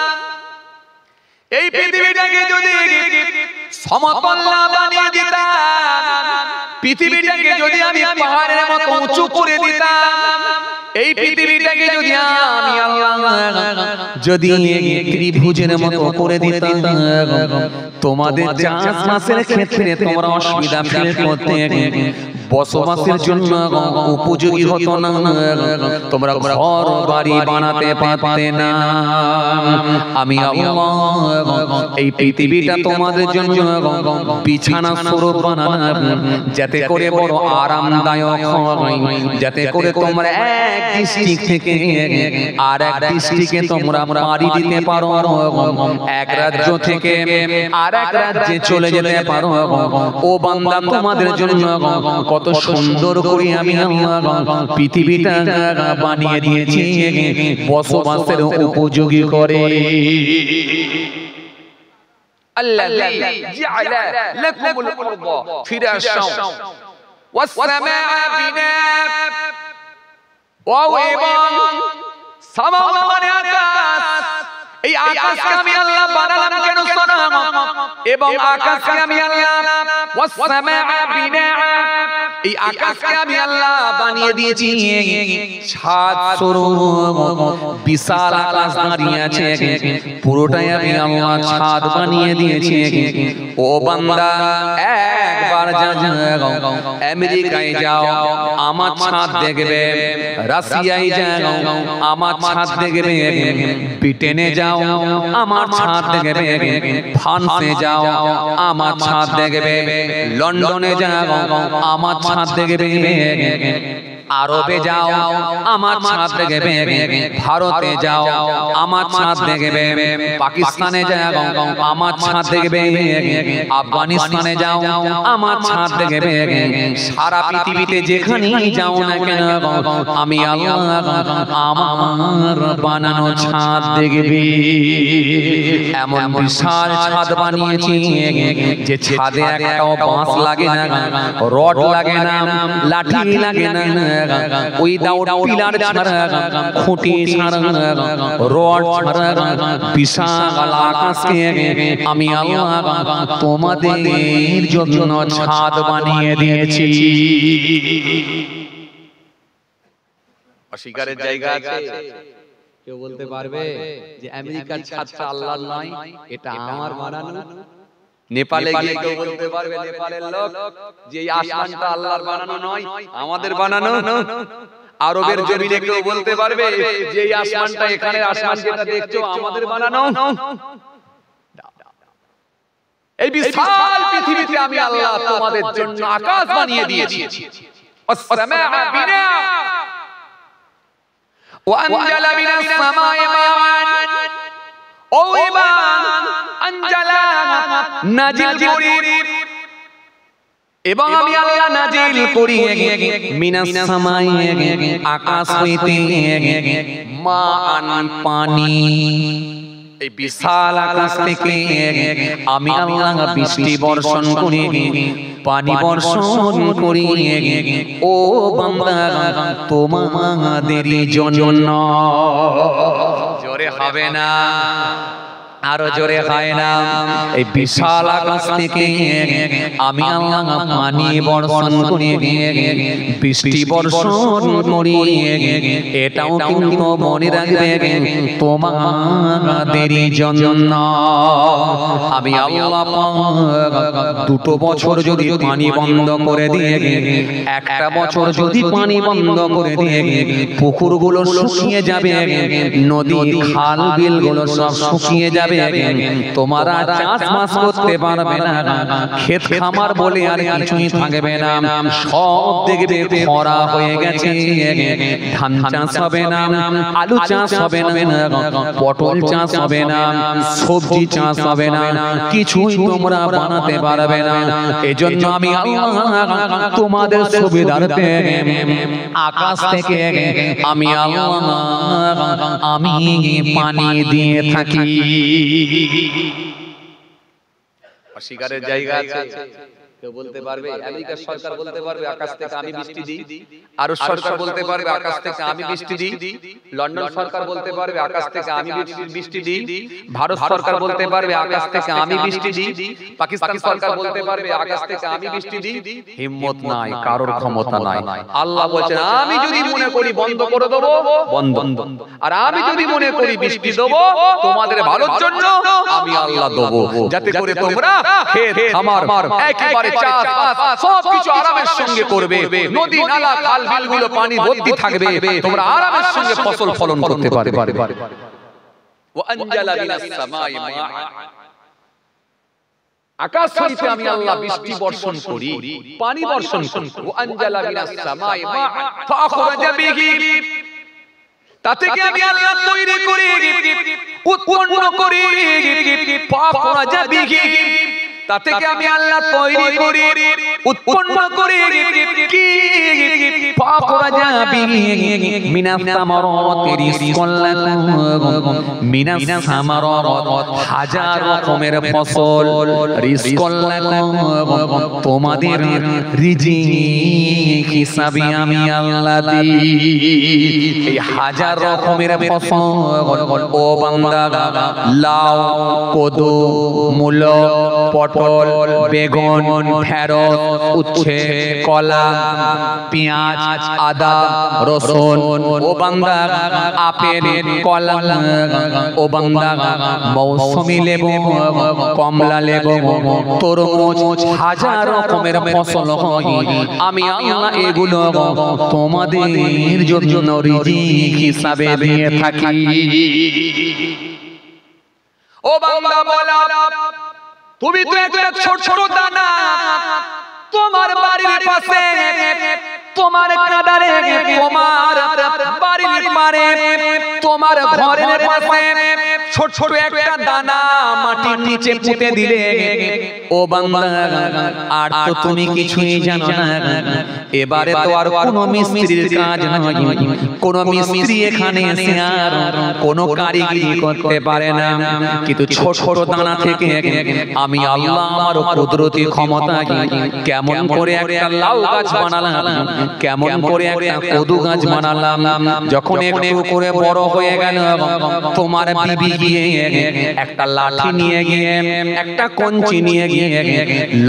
এই পৃথিবীটাকে যদি সমতল না বানিয়ে দিতাম পৃথিবীটাকে যদি আমি পাহাড়ের মতো উঁচু করে দিতাম এই পৃথিবীটাকে যদি আমি আল্লাহ যদি ত্রিভুজের মতো করে দিতাম তোমাদের চাষবাসের ক্ষেত্রে তোমরা অসুবিধা ফিল করতে বসবাসের জন্য উপযোগী হতো না তোমরা ঘর বাড়ি বানাতে পারতে না আমি আল্লাহ এই পৃথিবীটা তোমাদের জন্য বিছানা স্বরূপ বানালাম যাতে করে বড় আরামদায়ক হয় যাতে করে তোমরা এক ডিস্ট্রিক্ট থেকে আর এক ডিস্ট্রিক্টে তোমরা পাড়ি দিতে পারো এক রাজ্য থেকে আর এক রাজ্যে চলে যেতে পারো ও বান্দা তোমাদের জন্য কত সুন্দর করে আমি আল্লাহ পৃথিবীটা বানিয়ে দিয়েছি বসবাসের উপযোগী করে الذي جعل لكم الأرض فراشا والسماء بناء এই আকাশকে আমি আল্লাহ বানালাম কেন শোনো এবং আকাশকে আমি আল্লাহ ওয়াসসামাআ বিনাআ এই আকাশকে আমি আল্লাহ বানিয়ে দিয়েছি ছাদ স্বরূপ বিশাল আকাশ দাঁড়িয়ে আছে পুরোটাই আমি আল্লাহ ছাদ বানিয়ে দিয়েছি ও বান্দা একবার নেপাল যাও, আমেরিকায় যাও আমার ছাদ দেখবে, রাশিয়ায় যাও আমার ছাদ দেখবে, ব্রিটেনে যাও আমার ছাদ দেখবে, ফ্রান্সে যাও আমার ছাদ দেখবে, লন্ডনে যাও আমার ছাদ দেখবে, আরবে যাও আমার ছাদ দেখবে, ভারতে যাও আমার ছাদ দেখবে, পাকিস্তানে যাও আমার ছাদ দেখবে, আফগানিস্তানে যাও আমার ছাদ দেখবে, সারা পৃথিবীতে যেখানেই যাও না কেন আমি আল্লাহ আমার বানানো ছাদ দেখবে। এমন বিশাল ছাদ বানিয়েছি যে ছাদে একটাও বাঁশ লাগে না, রড লাগে না, লাঠি লাগে না, উইদাউট পিলার ছাড়া, খুঁটি ছাড়া, রড ছাড়া বিশাল আকাশকে আমি আল্লাহ তোমাদের জন্য ছাদ বানিয়ে দিয়েছি। অস্বীকারের জায়গা আছে? কেউ বলতে পারবে যে আমেরিকার ছাদটা আল্লাহর নয়, এটা আমার বানানো? নেপালে গিয়ে কেউ বলতে পারবে নেপালের লোক যে এই আসমানটা আল্লাহর বানানো নয়, আমাদের বানানো? আরবের জমিনে কেউ বলতে পারবে যে এই আসমানটা, এখানে আসমান যেটা দেখছো আমাদের বানানো? এই বিশাল পৃথিবীতে আমি আল্লাহ তোমাদের জন্য আকাশ বানিয়ে দিয়েছি। والسماء بناء وأنزل من السماء ماء ওইবা আনজালা নাজিল করি, এবং আমি আল্লাহ নাজিল করি মিনাস সামাই আকাশ হইতে মান পানি। এই বিশাল আকাশ থেকে আমি আল্লাহ বৃষ্টি বর্ষণ করি, পানি বর্ষণ করি ও বান্দা তোমাদেরই জন্য। জোরে হবে না, আরো জোরে হয় না? এই বিশাল আকাশ থেকে আমি আল্লাহ পানি বর্ষণ করি, বৃষ্টি বর্ষণ করি, এটাও কিন্তু মনে রাখবে তোমাদেরই জন্য। আমি আল্লাহ দুটো বছর যদি পানি বন্ধ করে দিয়ে, একটা বছর যদি পানি বন্ধ করে দিয়ে, পুকুরগুলো শুকিয়ে যাবে, নদী খাল বিলগুলো সব শুকিয়ে যাবে, তোমরা চাষবাস করতে পারবে না, ক্ষেত খামার বলে আর কিছুই থাকবে না, সব দেখবে খরা হয়ে গেছে, ধান চাষ হবে না, আলু চাষ হবে না, পটল চাষ হবে না, সবজি চাষ হবে না, কিছুই তোমরা বানাতে পারবে না। এজন্য আমি আল্লাহ তোমাদের সুবিধার্থে আকাশ থেকে আমি আল্লাহ আমি পানি দিয়ে থাকি। অস্বীকারের জায়গা আছে? কেউ বলতে পারবে? আমেরিকার সরকার বলতে পারবে আকাশ থেকে আমি বৃষ্টি দিই, আরব সরকার বলতে পারবে আকাশ থেকে আমি বৃষ্টি দিই, লন্ডন সরকার বলতে পারবে আকাশ থেকে আমি বৃষ্টি দিই, ভারত সরকার বলতে পারবে আকাশ থেকে আমি বৃষ্টি দিই, পাকিস্তান সরকার বলতে পারবে আকাশ থেকে আমি বৃষ্টি দিই। হিম্মত নাই, কারোর ক্ষমতা নাই। আল্লাহ বলেন আমি যদি মনে করি বন্ধ করে দেব বন্ধ, আর আমি যদি মনে করি বৃষ্টি দেব তোমাদের ভালোর জন্য, আমি আল্লাহ দেব, যাতে করে তোমরা ক্ষেত খামার একেবারে চাষবাস সবকিছু আরামের সঙ্গে করবে, নদী নালা খাল বিলগুলো পানি ভর্তি থাকবে, তোমরা আরামের সঙ্গে ফসল ফলন করতে পারবে। ওয়ানজালা মিনাস সামাই মাআ, আকাশ হইতে আমি আল্লাহ বৃষ্টি বর্ষণ করি, পানি বর্ষণ করি। ওয়ানজালা মিনাস সামাই মাআ ফাখরাজা বিহি, তা থেকে আমি আল্লাহ তৈরি করি, উৎপন্ন করি, ফাখরাজা বিহি, তা থেকে আমি আল্লাহ তৈরি করি, উৎপন্ন করি কি ফাখরাজা বিহি মিনাস সামারাতি রিজকান লাকুম, মিনাস সামারাত হাজার রকমের ফসল, রিজকান লাকুম তোমাদের রিজিক হিসাবে আমি আল্লাহ দিই। এই হাজার রকমের ফসল ও বান্দা, লাউ, কদু, মূলো, পটল, বেগুন, ঢেঁড়স, উচ্ছে, কলা, পেঁয়াজ, আদা রসুন, ও বান্দা আপেল কলা, ও বান্দা মৌসুমী লেবু, কমলা লেবু, তরমুজ, হাজার রকমের ফসল হয়। আমি আল্লাহ এগুলো তোমাদের জন্য রিজিক হিসাবে দিয়ে থাকি। ও বান্দা বলো, তুমি তো একটা ছোট ছোট দানা তোমার বাড়ির পাশে, তোমার কাদারে, তোমার বাড়ির পারে, তোমার ঘরের পাশে ছোট ছোট একটা দানা মাটির নিচে পুঁতে দিলে, ও বান্দা আর তো তুমি কিছুই জানো না। এবারে তো আর কোনো মিস্ত্রির কাজ নয়, কোনো মিস্ত্রি এখানে এসে আর কোনো কারিগরি করতে পারে না। কিন্তু ছোট ছোট দানা থেকে আমি আল্লাহ আমার কুদরতি ক্ষমতা কেমন করে একটা লাউ গাছ বানালাম, কেমন করে একটা কদু গাছ বানালাম। যখন একটু করে বড় হয়ে গেল, তোমার বিবি গিয়ে একটা লাঠি নিয়ে গিয়ে, একটা কঞ্চি নিয়ে গিয়ে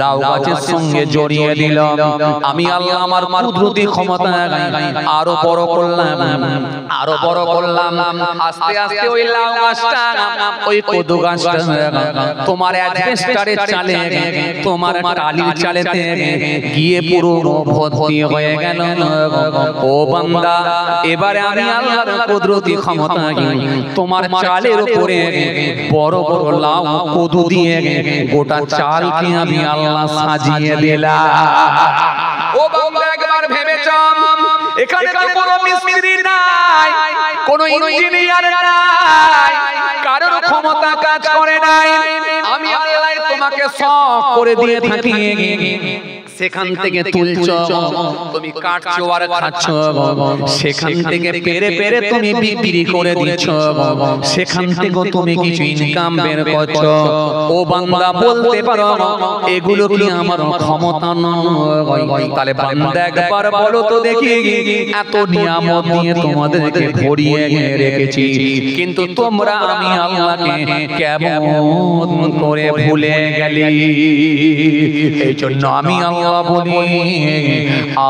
লাউ গাছের সঙ্গে জড়িয়ে দিল। আমি আল্লাহ আমার কুদরতি ক্ষমতা আরো বড় করলাম, আরো বড় করলাম। আস্তে আস্তে ওই লাউ গাছটা, ওই কদু গাছটা তোমার অ্যাডভেস্টারের চালে, তোমার টালির চালেতে গিয়ে পুরো ভর্তি হয়ে গেল। ও বান্দা, এবারে আমি আল্লাহর কুদরতি ক্ষমতা তোমার চালের উপরে বড় বড় লাউ কদু দিয়ে গোটা চালকে আমি আল্লাহ সাজিয়ে দিলাম। ও বান্দা, একবার ভেবেছ এখানে তো কোনো মিস্ত্রি নাই, কোনো ইঞ্জিনিয়ার নাই, কারোর ক্ষমতা কাজ করে নাই। আমি আল্লাহ তোমাকে সব করে দিয়ে থাকি। সেখান থেকে তুলছো, তুমি কাটছো আর খাচ্ছ, সেখান থেকে পেরে পেরে তুমি বিক্রি করে দিচ্ছ, সেখান থেকে তুমি কিছু ইনকাম বের করছো। ও বান্দা, বলতে পারো এগুলো কি আমার ক্ষমতা নয়? তাহলে বান্দা একবার বলো তো দেখি, এত নিয়ামত দিয়ে তোমাদেরকে ভরিয়ে রেখেছি, কিন্তু তোমরা আমি আল্লাহকে কেমন করে ভুলে গেলি? এই জন্য আমি আল্লাহ বলি,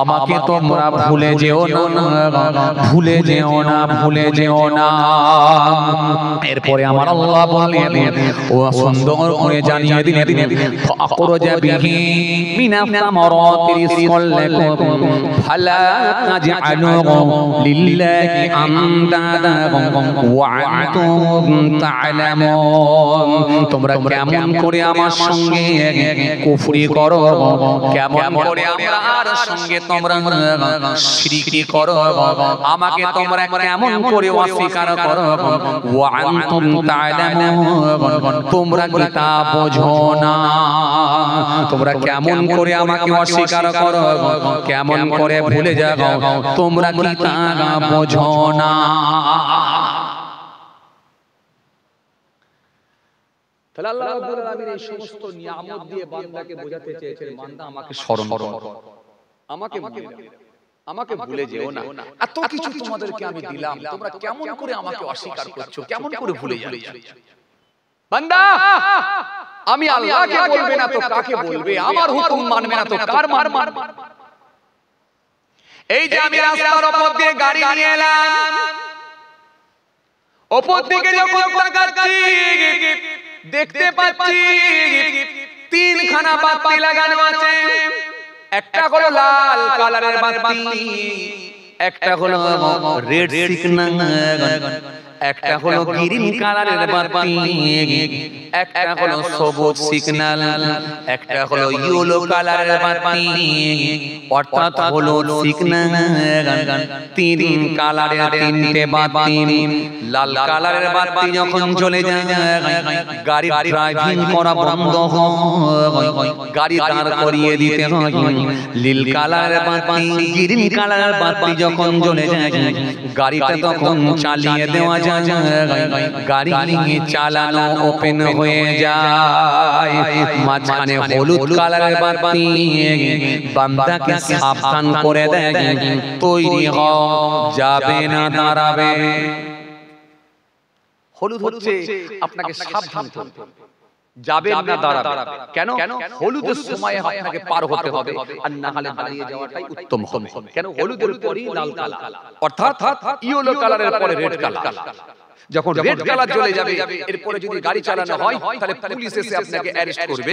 আমাকে তোমরা ভুলে যেও না, ভুলে যেও না, ভুলে যেও না। এরপরে আমার আল্লাহ বলেন, ও সুন্দর করে জানিয়ে দিলেন, ফাখরুজা বিহি মিনাস সামারাতি রিজকাল লাকুম ফালা তাজআলু লিল্লাহি আমদাদা ওয়া আনতুম তা'লামুন। তোমরা কেমন করে আমার সঙ্গে কুফরি করো, কেমন করে আমার সঙ্গে তোমরা শিরকি করো, আমাকে তোমরা কেমন করে অস্বীকার করো। ওয়া আনতুম তা'লামুন, তোমরা কি তা বোঝো না? তোমরা কেমন করে আমাকে অস্বীকার করো, কেমন করে ভুলে যাও, তোমরা কি তা বোঝো না? তাহলে আল্লাহ রাব্বুল আলামিন এই সমস্ত নিয়ামত দিয়ে বান্দাকে বোঝাতে চেয়েছেন, বান্দা আমাকে স্মরণ করো, আমাকে ভুলে যাও, আমাকে ভুলে যেও না। এত কিছু তোমাদেরকে আমি দিলাম, তোমরা কেমন করে আমাকে অস্বীকার করছো, কেমন করে ভুলে যাচ্ছ? বান্দা, আমি আল্লাহকে বলবে না তো কাকে বলবে? আমার হুকুম মানবে না তো কার মানবে? এই যে আমি রাস্তার উপর দিয়ে গাড়ি নিয়ে এলাম, উপর দিকে যখন তাকাচ্ছি দেখতে পাচ্ছি তিনখানা বাতি লাগানো আছে। একটা হলো লাল কালারের বাতি, একটা হলো রেড সিগন্যাল, একটা হলো গ্রিন কালারের বাতি, একটা হলো সবুজ সিগন্যাল, একটা হলো ইয়েলো কালারের বাতি। অর্থাৎ হলো সিগন্যাল তিন কালারের তিনটে বাতি। লাল কালারের বাতি যখন চলে যায় গাড়ি ড্রাইভিং করা বন্ধ হয়, গাড়ি দাঁড় করিয়ে দিতে হয়। নীল কালারের বাতি, গ্রিন কালারের বাতি যখন জ্বলে যায় গাড়িটা তখন চালিয়ে দেওয়া যায়, গাড়ি চালানো ওপেন হয়ে যায়। মাঝখানে হলুদ কালারের বাতি বান্দাকে সাবধান করে দেয়, তৈরি হও, যাবে না দাঁড়াবে। হলুদ হচ্ছে আপনাকে সাবধান করতে, যাবেন না দাঁড়াবেন। কেন? হলুদের সময় আপনাকে পার হতে হবে, আর না হলে দাঁড়িয়ে যাওয়াটাই উত্তম হবে। কেন? হলুদের পরেই লাল কালার, অর্থাৎ ইয়েলো কালারের পরে রেড কালার। যখন রেড কালার চলে যাবে, এরপরে যদি গাড়ি চালানো হয় তাহলে পুলিশ এসে আপনাকে অ্যারেস্ট করবে,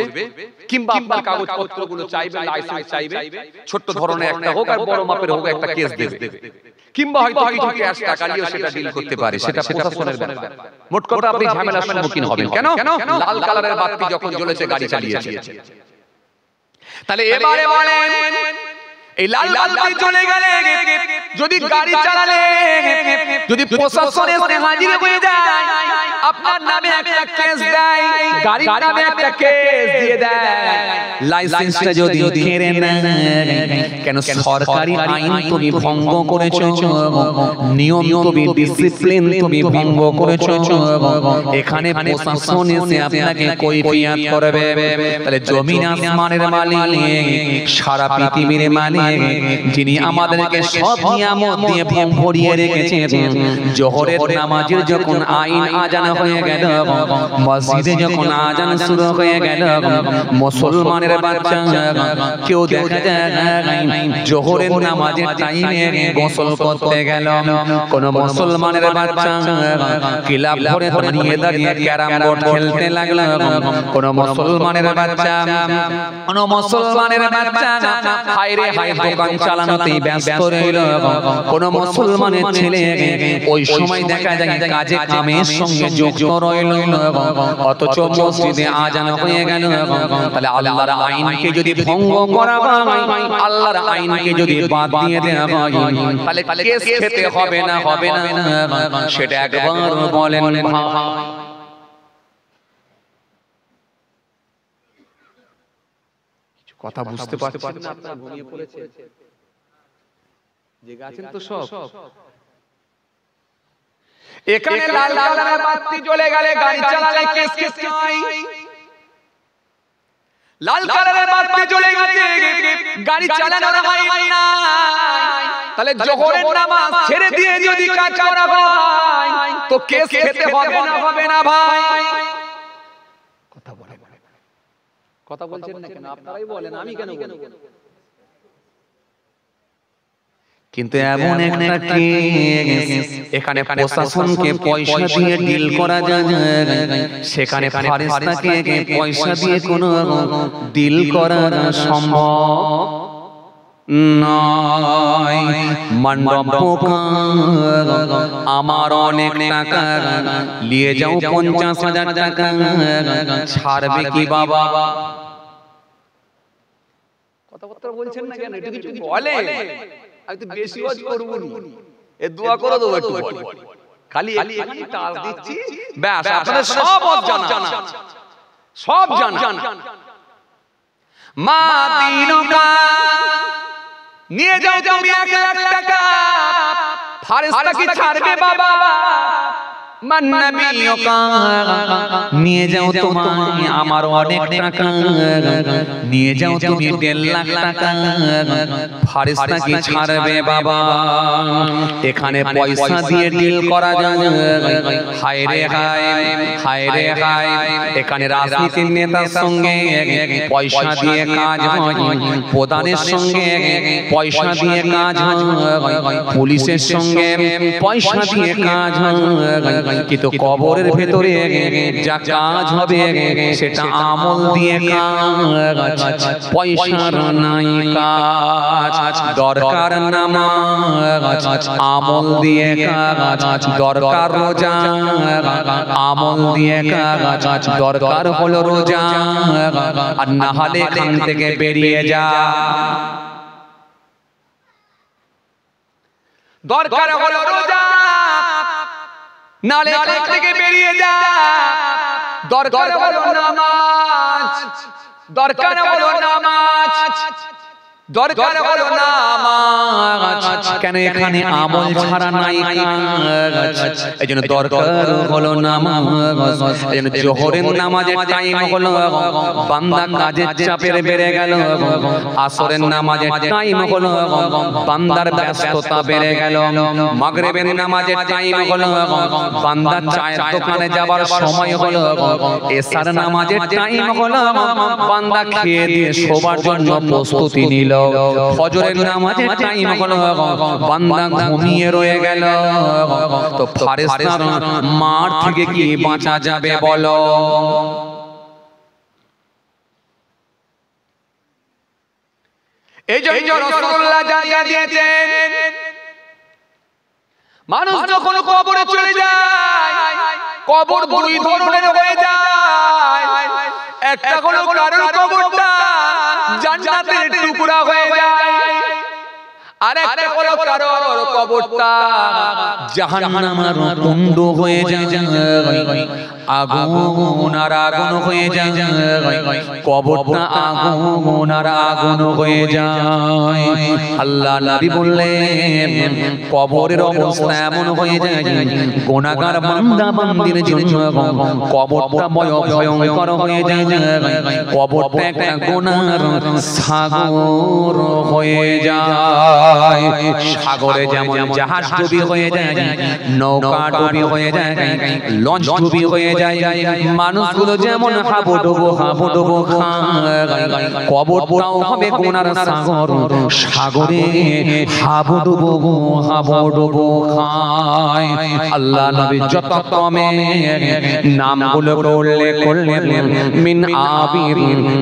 কিংবা আপনার কাগজপত্রগুলো চাইবে, লাইসেন্স চাইবে, ছোট ধরনের একটা হোক আর বড় মাপের হোক, একটা কেস দেবে, কিংবা হয়তো কিছু ক্যাশ টাকা নিয়ে সেটা ডিল করতে পারে, সেটা প্রশাসনের ব্যাপার। মোট কথা আপনি ঝামেলার সম্মুখীন হবেন। কেন? লাল কালারের বাতি যখন জ্বলেছে গাড়ি চালিয়েছে। তাহলে এবারে বলেন, এই লাল বাতি জ্বলে গেলে যদি গাড়ি চালালে যদি প্রশাসন এসে হাজির হয়ে যায়, আপনার নামে একটা কেস দেয়, গাড়ির নামে একটা কেস দিয়ে দেয়, লাইসেন্সটা যদি কেড়ে নেয়, কেন? সরকারি আইন তুমি ভঙ্গ করেছো, নিয়ম তুমি, ডিসিপ্লিন তুমি ভঙ্গ করেছো, এখানে প্রশাসন এসে আপনাকে কৈফিয়ত করবে। তাহলে জমিন আসমানের মালিক, সারা পৃথিবীর মালিক, যিনি আমাদেরকে সব নিয়ামত দিয়ে ভরিয়ে রেখেছেন, জোহরের নামাজের যখন আইন আজান হয়ে গেল, মসজিদে যখন আজান শুরু হয়ে গেল, মুসলমানের বাচ্চা কেউ দেখা যায় জোহরের নামাজের টাইমে গোসল করতে গেল, কোন মুসলমানের বাচ্চা ক্লাব ঘরে দাঁড়িয়ে দাঁড়িয়ে ক্যারাম বোর্ড খেলতে লাগলো, কোন মুসলমানের বাচ্চা হায়রে হায় দোকান চালানোতেই ব্যস্ত রইল, কোন মুসলমানের ছেলে ওই সময় দেখা যায় কাজে কামের সঙ্গে যুক্ত রইল, অথচ মসজিদে আজান হয়ে গেল। তাহলে আল্লাহর আইনকে যদি ভঙ্গ করা হয়, আল্লাহর আইনকে যদি বাদ দিয়ে দেওয়া হয়, তাহলে কেস খেতে হবে না, হবে না, সেটা একবার বলেন। কথা বুঝতে পারছেন না? আপনারা ঘুমিয়ে পড়েছেন, জেগে আছেন তো সব? এখানে লাল কালারের বাতি জ্বলে গেলে গাড়ি চালালে কেস কেস নাই। লাল কালারের বাতি জ্বলে গেলে গাড়ি চালানো হয় না, তাহলে জোহরের নামাজ ছেড়ে দিয়ে যদি কাজ করা হয় তো কেস খেতে হবে না, হবে না ভাই? কথা বলেন, কথা বলছেন না কেন? আপনারাই বলেন, আমি কেন বলবো? কিন্তু এমন একটা কেস, এখানে প্রশাসনকে পয়সা দিয়ে ডিল করা যায়, সেখানে ফেরেশতাকে পয়সা দিয়ে কোনো ডিল করা সম্ভব নয়। মণ্ডপ আমার অনেক টাকা, নিয়ে যাও 50,000 টাকা, ছাড়বে কি বাবা? কথাবার্তা বলছেন না কেন? এটা কিছু বলে, আমি তো বেশি ওয়াজ করব না, এ দোয়া করে দেবো একটু পরে, খালি একটু টাল দিচ্ছি ব্যাস, আপনাদের সব জানা, সব জানা। মা দিনুকা নিয়ে যাও তুমি 1 লাখ টাকা, ফেরেশতা কি ছাড়বে বাবা? নিয়ে যাও তোমায় আমার অনেক টাকা, নিয়ে যাও তুমি 1.5 লাখ টাকা, ফেরেশতা কি ছাড়বে বাবা? এখানে পয়সা দিয়ে ডিল করা যায়। হায় রে হায়, হায় রে হায়, এখানে রাজনীতির নেতার সঙ্গে পয়সা দিয়ে কাজ হয়, প্রধানের সঙ্গে পয়সা দিয়ে কাজ হয়, পুলিশের সঙ্গে পয়সা দিয়ে কাজ হয়, কিন্তু কবরের ভেতরে যা কাজ হবে সেটা আমল দিয়ে কাজ, পয়সার নাই কাজ। দরকার নামাজ, আমল দিয়ে কাজ, দরকার রোজা, আমল দিয়ে কাজ, দরকার হলো রোজা, আর না হলে এখান থেকে বেরিয়ে যা। দরকার হলো রোজা, নালে এখান থেকে বেরিয়ে যা। দরকার হলো নামাজ, দরকার হলো নামাজ, দরকার হলো নামাজ। কেন এখানে আমল ছাড়া নাই কাজ, এইজন্য দরকার হলো নামাজ। এইজন্য জোহরের নামাজের টাইম হলো, বান্দা কাজের চাপের বেড়ে গেল। আসরের নামাজের টাইম হলো, বান্দার ব্যস্ততা বেড়ে গেল। মাগরিবের নামাজের টাইম হলো, বান্দা চায়ের দোকানে যাবার সময় হলো। এশার নামাজের টাইম হলো, বান্দা খেয়ে দিয়ে শোবার জন্য প্রস্তুতি নিল। ফজরের নামাজের টাইম হলো, বান্দা ঘুমিয়ে রয়ে গেল। তো ফারেস্তার মার থেকে কি বাঁচা যাবে বলো? এই জন্য রাসূলুল্লাহ জানিয়ে দিয়েছেন, মানুষ যখন কবরে চলে যায়, কবর দুই ধরনের হয়ে যায়। একটা হলো কারোর কবরটা জান্নাতের টুকরা হয়ে যায়, আর একটা হলো কারোর কবরটা জাহান্নামের কুণ্ড হয়ে যায়, আগুন আর আগুন হয়ে যায়। কবরটা আগুন আর আগুন হয়ে যায়। আল্লাহ নবী বললেন, কবরের অবস্থা এমন হয়ে যায়, গুনাহগার বান্দা বান্দির জন্য কবরটা ভয়ঙ্কর হয়ে যায়। কবরটা একটা গুনার সাগর হয়ে যায়। সাগরে যেমন জাহাজ ডুবি হয়ে যায়, নৌকা ডুবি হয়ে যায়, লঞ্চ ডুবি হয়ে যায়, মানুষগুলো যেমন হাবুডুবু খায়, কবরটাও হবে গুনার সাগর। সাগরে হাবুডুবু খায়। আল্লাহ নবী যথাক্রমে নামগুলো করলেন, মিন আবির,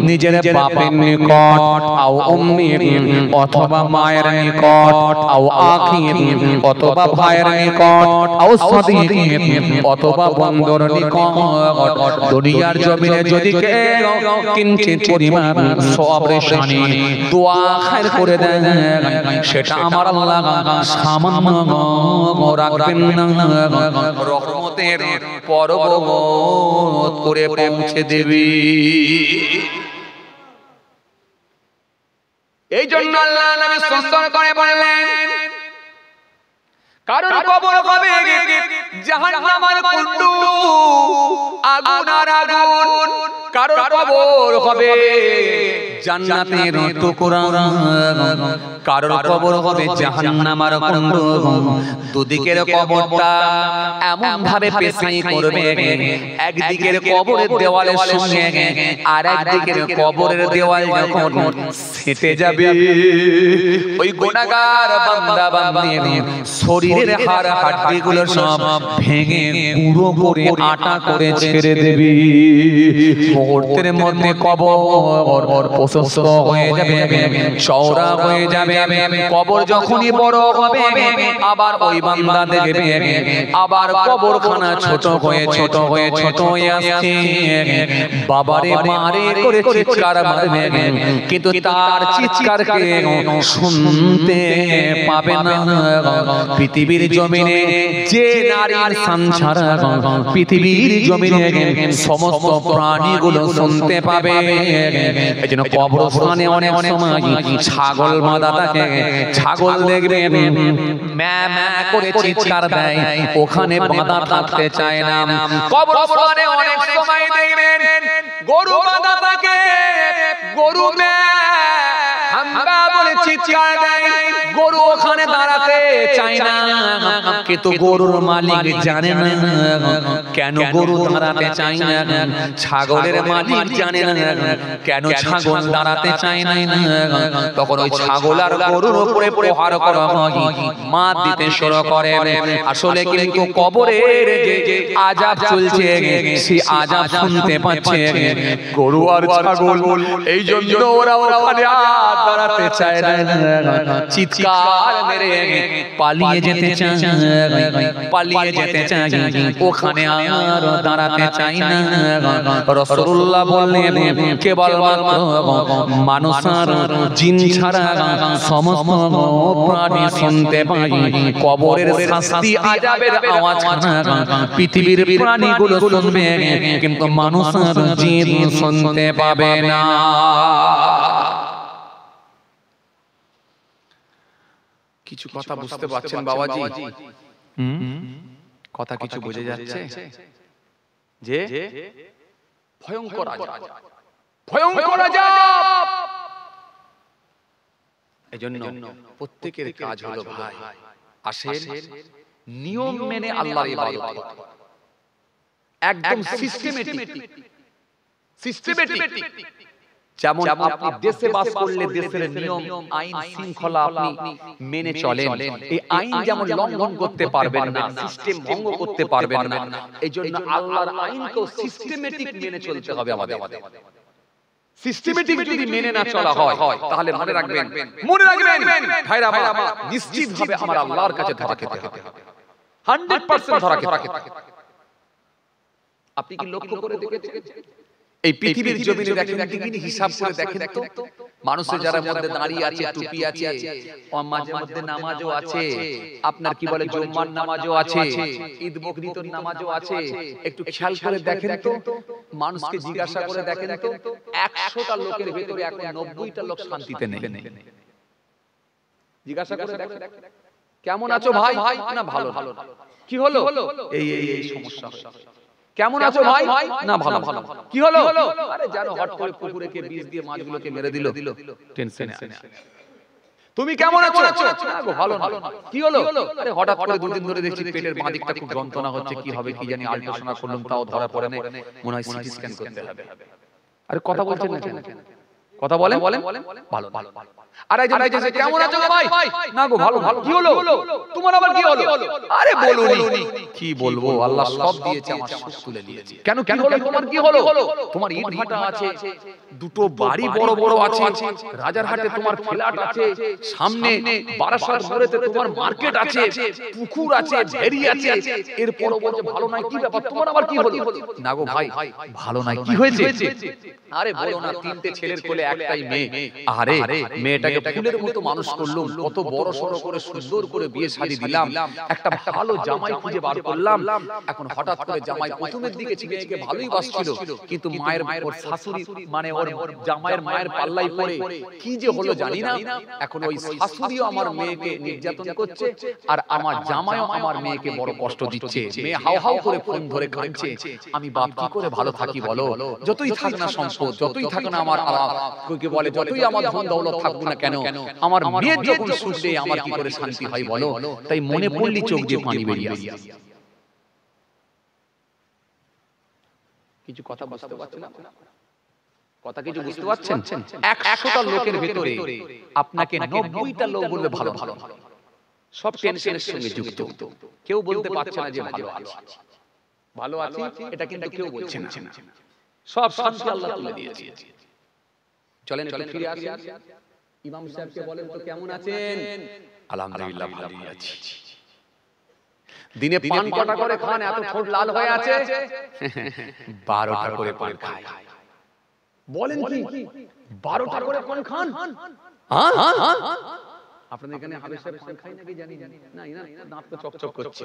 নিজের বাপের নিকট, আও উম্মির, অথবা মায়ের নিকট, আও আখির, অথবা ভাইয়ের নিকট, আও সাদিক, অথবা বন্ধুর নিকট। দুনিয়ার জমিনে যদি কেউ কিঞ্চিত পরিমাণ সওয়াবের শানে দোয়া খায়ের করে দেন, সেটা আমার আল্লাহ সামান্য রাখবেন না, রহমতের পর্বত করে পৌঁছে দেবে। এই জন্য আল্লাহ নবী সুন্দর করে বললেন, কারণ কবর হবে জাহান্নামের কুণ্ড, আগুন আর আগুন। কারণ কবর হবে জান্নাতের টুকরা, কারণ কবর হবে জাহান্নামের কুণ্ড। দুদিকের কবরটা এমন ভাবে পেছাই করবে, একদিকের কবরের দেওয়ালের সঙ্গে আর একদিকের কবরের দেওয়াল যখন সেটে যাবে, ওই গুনাহগার বান্দা বান্দির শরীরের হাড় হাড্ডিগুলো সব ভেঙে গুঁড়ো করে আটা করে ছেড়ে দেবে। মুহূর্তের মধ্যে কবর প্রশস্ত হয়ে যাবে, চওড়া হয়ে যাবে। কবর যখনই বড় হবে, আবার ওই বান্দা দেখবে আবার কবরখানা ছোট হয়ে আসছে। বাবারে মারে করে চিৎকার মারবে, কিন্তু তার চিৎকারকে শুনতে পাবে না। পৃথিবীর জমিনে যে নারীর সংসার, পৃথিবীর জমিনে সমস্ত প্রাণীগুলো শুনতে পাবে। এজন্য কবরস্থানে অনেক সময় ছাগল বাঁধা থাকে, ছাগল দেখবে ম্যা ম্যা করে চিৎকার দেয়, ওখানে বাঁধা থাকতে চায় না। কবরস্থানে অনেক সময় দেখবেন গরু বাঁধা থাকে, গরু ম্যা হাম্বা বলে চিৎকার দেয়, গরু ওখানে দাঁড়াতে চায় না। কিন্তু গরুর মালিক জানে না কেন গরু দাঁড়াতে চায় না, ছাগলের মালিক জানে না কেন ছাগল দাঁড়াতে চায় না। তখন ওই ছাগল আর গরুর উপরে প্রহার করা হয়, মার দিতে শুরু করে। আসলে কিন্তু কবরের যে আযাব চলছে, সেই আযাব শুনতে পাচ্ছে গরু আর ছাগল। এই জন্য ওরা ওখানে আর দাঁড়াতে চায় না, চিৎকার মেরে পালিয়ে যেতে চায়, ওখানে আর দাঁড়াতে চায় না। রাসূলুল্লাহ বললেন, কেবলমাত্র মানুষ আর জিন ছাড়া সমস্ত প্রাণী শুনতে পায় কবরের শাস্তি আযাবের আওয়াজ। পৃথিবীর প্রাণীগুলো শুনবে, কিন্তু মানুষ আর জিন শুনতে পাবে না। কিছু কথা বুঝতে পারছেন বাবাজি? কথা কিছু বোঝা যাচ্ছে যে ভয়ঙ্কর আযাব, ভয়ঙ্কর আযাব। এজন্য প্রত্যেকের কাজ হলো ভাই, আসেন নিয়ম মেনে আল্লাহর ইবাদত করতে, একদম সিস্টেমেটিক। যেমন আপনি দেশে বাস করলে দেশের নিয়ম আইন শৃঙ্খলা আপনি মেনে চলেন, এই আইন যেমন লঙ্ঘন করতে পারবেন না, সিস্টেম ভঙ্গ করতে পারবেন না। এইজন্য আল্লাহর আইনকেও সিস্টেমেটিক মেনে চলতে হবে আমাদের। সিস্টেমেটিক যদি মেনে না চলা হয় তাহলে মনে রাখবেন ভাইরা আমার, নিশ্চিতভাবে আমার আল্লাহর কাছে ধরা খেতে হবে, 100% ধরা খেতে হবে। আপনি কি লক্ষ্য করে দেখেছেন এই পৃথিবীর জমিনে দেখেন, দিন হিসাব করে দেখেন তো, মানুষের যারা মধ্যে দাঁড়িয়ে আছে, টুপি আছে, মাঝে মধ্যে নামাজও আছে, আপনার কি বলে জুম্মার নামাজও আছে, ঈদ বকরিদের নামাজও আছে। একটু খেয়াল করে দেখেন তো, মানুষকে জিজ্ঞাসা করে দেখেন তো, 100টা লোকের ভিতরে এখন 90টা লোক শান্তিতে নেই। জিজ্ঞাসা করে দেখেন, কেমন আছো ভাই? না ভালো। কি হলো? এই সমস্যা। কেমন আছো ভাই? না ভালো। কি হলো? আরে জানো হট করে পুকুরে কে বিষ দিয়ে মাছগুলোকে মেরে দিল, টেনশনে আছে। তুমি কেমন আছো? না গো ভালো না। কি হলো? আরে হঠাৎ করে দুদিন ধরে দেখছি পেটের বাঁ দিকটা খুব যন্ত্রণা হচ্ছে, কি হবে কি জানি, আল্ট্রাসাউন্ড করলাম তাও ধরা পড়ে না, মনে হয় সিটি স্ক্যান করতে হবে। আরে কথা বলছেন না কেন? কথা বলেন। ভালো। আরে যে কেমন আছো ভাই? না গো ভালো। কি হলো? তোমার আবার কি হলো? আরে বলুনি। কি বলবো, আল্লাহ সব দিয়েছে, আমার সুখ তুলে নিয়েছে। কেন হলো? তোমার কি হলো? তোমার ইট ভাটা আছে, দুটো বাড়ি বড় বড় আছে, রাজারহাটে তোমার ফ্ল্যাট আছে, সামনে বারাসাত মোড়েতে তোমার মার্কেট আছে, পুকুর আছে, ভেরি আছে, এরপর বলছে ভালো নাই। কি ব্যাপার, তোমার আবার কি হলো? না গো ভাই ভালো নাই। কি হয়েছে? আরে বলো না, 3টে ছেলের কোলে একটাই মেয়ে। আরে মেয়েটাকে ফুলের মতো মানুষ করলাম, কত বড় সড়ো করে সুন্দর করে বিয়ে শাদী দিলাম, একটা ভালো জামাই খুঁজে বার করলাম। এখন হঠাৎ করে জামাই প্রথমের দিকে মেয়েকে ভালোই বাসছিল, কিন্তু মায়ের ওর শাশুড়ি মানে ওর জামাইয়ের মায়ের পাল্লাই পড়ে কি যে হলো জানি না। এখন ওই শাশুড়িও আমার মেয়েকে নির্যাতন করছে, আর আমার জামাইও আমার মেয়েকে বড় কষ্ট দিচ্ছে। মেয়ে হাউ হাউ করে ফোন ধরে কাঁদছে। আমি বাপ কি করে ভালো থাকি বলো? যতই থাক না সম্পদ, যতই থাক না আমার কি বলে, যতই আমার ধন দৌলত থাকুক না কেন, আমার মেয়ের যখন সুখ দেয় আমার কি করে শান্তি হয় বলো? তাই মনে পড়লি চোখ দিয়ে পানি বেরিয়ে আসে। কিছু কথা বুঝতে পারছেন? কথা কিছু বুঝতে পারছেন? 100টা লোকের ভিতরে আপনাকে 90টা লোক বলবে ভালো। সব টেনশনের সঙ্গে যুক্ত, কেউ বলতে পারছে না যে ভালো আছি, এটা কিন্তু কেউ বলছে না। সব শান্তি আল্লাহ তুলে দিয়েছে। চলেন একটু ফিরে আসি, ইমাম সাহেবকে বলেন তো কেমন আছেন? আলহামদুলিল্লাহ ভালোই আছি। দিনে পান কটা করে খান? এত ঠোঁট লাল হয়ে আছে। 12টা করে পান খায়। বলেন কি 12টা করে পান খান? আপনাদের এখানে হাবেশ সাহেব পান খায় নাকি জানি না, দাঁত তো চকচক করছে।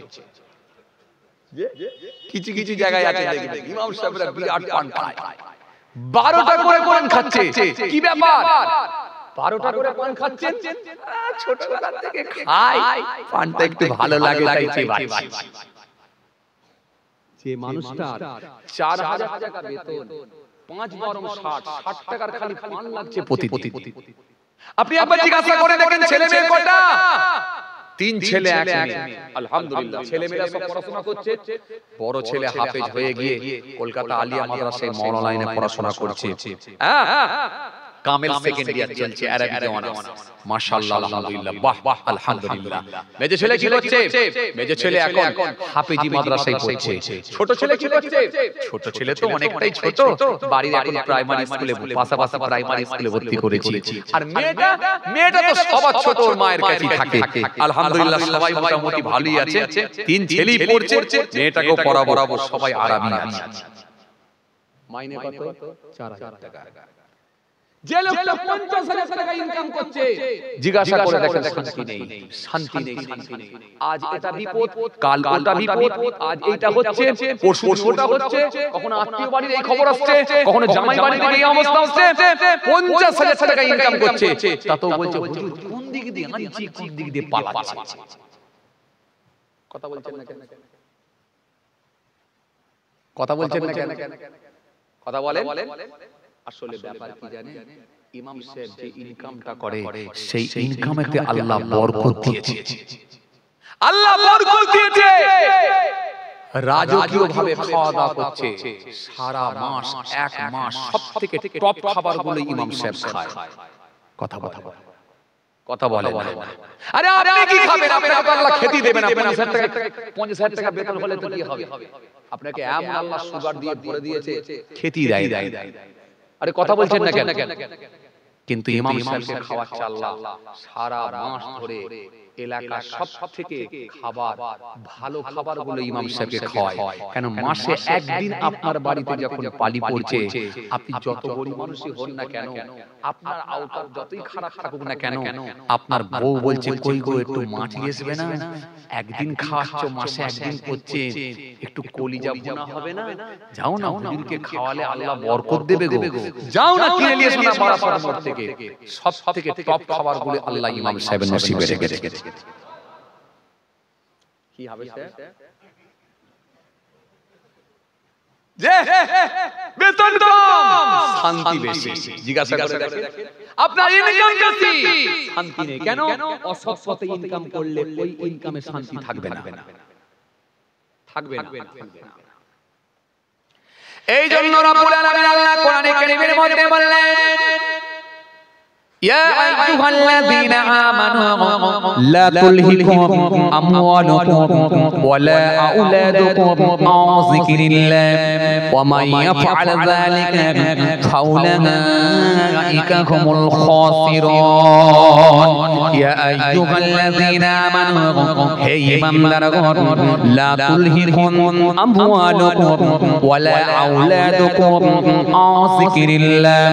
কিছু জায়গায় আছে দেখবেন ইমাম সাহেবরা বিরাট পান খায়, 12টা করে পান খাচ্ছে। কি ব্যাপার? 12টা করে পান খাচ্ছেন? ছোটবেলা থেকে খাই, পানটা একটু ভালো লাগে তাই চেবাচ্ছি। যে মানুষটার 4000 টাকা বেতন, 5 বরং 60 টাকার খালি পান লাগছে প্রতি। আপনি একবার জিজ্ঞাসা করে দেখেন ছেলে মেয়ে কটা? 3 ছেলে 1 মেয়ে। আলহামদুলিল্লাহ ছেলেমেয়েরা সব পড়াশোনা করছে। বড় ছেলে হাফেজ হয়ে গিয়ে কলকাতা আলিয়া মাদ্রাসায় মাওলানা লাইনে পড়াশোনা করছে। কামেল সেকেন্ড ইয়ার চলছে, আরবি অনার্স। মাশাআল্লাহ আলহামদুলিল্লাহ, বাহ আলহামদুলিল্লাহ। মেজে ছেলে কি করছে? মেজে ছেলে এখন হাফেজি মাদ্রাসায় পড়ছে। ছোট ছেলে কি করছে? ছোট ছেলে তো অনেকটাই ছোট, বাড়ির এখন প্রাইমারি স্কুলে, পাশাপাশি প্রাইমারি স্কুলে ভর্তি করেছি। আর মেয়েটা তো সবার ছোট, মায়ের কাছেই থাকে। আলহামদুলিল্লাহ সবাই মোটামুটি ভালোই আছে। 3 ছেলেই পড়ছে, মেয়েটাকেও পড়াবো, সবাই আরামে আছে। মাইনে কত? 4000 টাকা। যে লোকটা 50,000 টাকা ইনকাম করছে, জিজ্ঞাসা করে দেখেন শান্তি নেই। আজ এটা বিপদ, কাল ওটা বিপদ, আজ এইটা হচ্ছে, পরশু ওটা হচ্ছে, কখনো আত্মীয় বাড়ির এই খবর আসছে, কখনো জামাই বাড়ির এই অবস্থা হচ্ছে। 50,000 টাকা ইনকাম করছে, তা তো বলছে হুজুর কোন দিক দিয়ে আনছি, কোন দিক দিয়ে পালাচ্ছি। কথা বলছেন না কেন? কথা বলছেন না কেন? কথা বলেন। আসলে ব্যাপার কি জানেন, ইমাম সাহেব যে ইনকামটা করে সেই ইনকামেতে আল্লাহ বরকত দিয়েছে। আল্লাহ বরকত দিয়েছে। রাজকীয় ভাবে খাওয়া দাওয়া করছে সারা মাস, এক মাস সবথেকে টপ খাবারগুলো ইমাম সাহেব খায়। কথা বলে কথা বলে আরে আপনি কি খাবেন? আপনাকে তো আল্লাহ খেতে দেবে না। 50,000 টাকা বেতন হলে তো কি হবে? আপনাকে এমন আল্লাহ সুগার দিয়ে ভরে দিয়েছে, খেতে দেয়। আরে কথা বলছেন না কেন? কিন্তু ইমাম সাহেবকে খাওয়াচ্ছে আল্লাহ সারা মাস ধরে। এলাকার সবথেকে খাবার, ভালো খাবারগুলো ইমাম সাহেবকে খাওয়ায়। কেন? মাসে একদিন আপনার বাড়িতে যখন পালি পড়ছে, আপনি যত গরিব মানুষই হন না কেন, আপনার আওতার যতই খারাপ থাকুক না কেন, আপনার বউ বলছে কই গো একটু মাটি আসবে না? একদিন খাওয়াচ্ছ, মাসে একদিন করছে, একটু কলিজা ভুনা হবে না? যাও না, হুজুরকে খাওয়ালে আল্লাহ বরকত দেবে গো। যাও না, কিনে নিয়ে এসো না বারাসাত মোড় থেকে। সবথেকে টপ খাবারগুলো আল্লাহ ইমাম সাহেবের নসিবে রেখেছে। কি হবে স্যার? যে বেতন কম, শান্তি বেশি। জিজ্ঞাসা করে দেখেন আপনার ইনকাম বেশি, শান্তি নেই কেন? অসৎ পথে ইনকাম করলে ওই ইনকামে শান্তি থাকবে না, থাকবে না। এই জন্য রব্বুল আলামিন আল্লাহ কোরআনে কারীমের মধ্যে বললেন, يا أيها الذين آمنوا لا تلهكم أموالكم ولا أولادكم عن ذكر الله ومن يفعل ذلك فأولئك هم الخاسرون يا أيها الذين آمنوا هي إمامدارগণ لا تلهكم أموالكم ولا أولادكم عن ذكر الله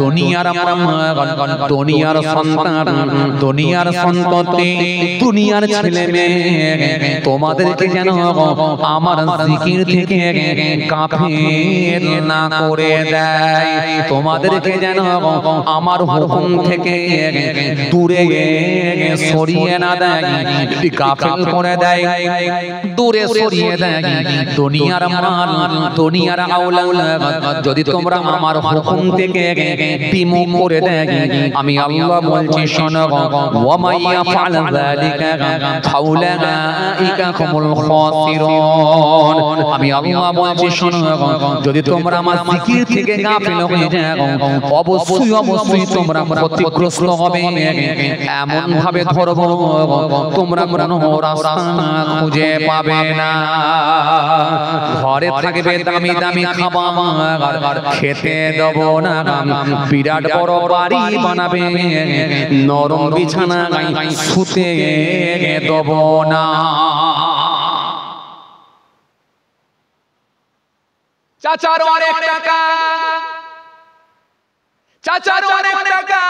দুনিয়ার আমরাগণ, দুনিয়ার সন্তান, দুনিয়ার সন্ততি, দুনিয়ার ছেলে মেয়ে তোমাদেরকে যেন আমার জিকির থেকে কাফির না করে দেয়, তোমাদেরকে যেন আমার হুকুম থেকে দূরে সরিয়ে না দেয়, কাফির করে দেয়, দূরে সরিয়ে দেয়। দুনিয়ার মাল, দুনিয়ার আওলাদ যদি তোমরা আমার হুকুম থেকে বিমুখ করে দেয়, আমি আল্লাহ বলছি শোনো, ওয়া মাইয়া ফাআল যালিকা ফাউলাইকা হুমুল খাসিরুন। আমি আল্লাহ বলছি শোনো, যদি তোমরা আমার জিকির থেকে গাফিল হয়ে যাও, অবশ্যই অবশ্যই তোমরা ক্ষতিগ্রস্ত হবে। এমন ভাবে ধরব তোমরা কোনো রাস্তা খুঁজে পাবে না। ঘরে থাকবে দামি দামি খাবার, খেতে দেব না। বিরাট বড় বাড়ি বানাবে, নরম বিছানা শুতে দেব না। চাচার অনেক টাকা, চাচার অনেক টাকা,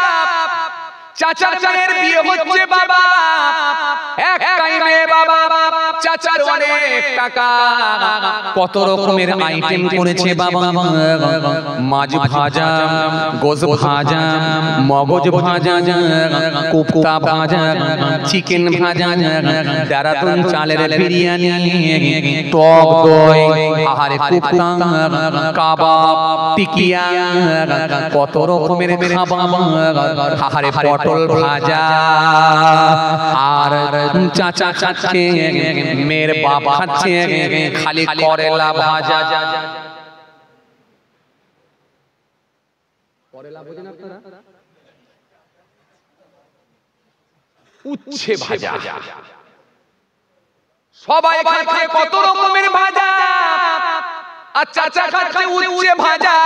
চাচার মেয়ের বিয়ে হচ্ছে বাবা, একটাই মেয়ে বাবা, চাচার অনেক টাকা, কত রকমের আইটেম করেছে বাবা, মাছ ভাজা, গোশ ভাজা, মগজ ভাজা, কোপ্তা ভাজা, চিকেন ভাজা, দেরাদুন চালের বিরিয়ানি, টক দই, আহারে কোপ্তা, কাবাব, টিকিয়া, কত রকমের খাবার, আহারে পটল ভাজা। আর চাচা খাচ্ছে, মেয়ের বাপ খাচ্ছে খালি করেলা ভাজা। করেলা বোঝেন আপনারা? উচ্ছে ভাজা, সবাই খাচ্ছে কত রকমের ভাজা, আর চাচা খাচ্ছে উচ্ছে ভাজা।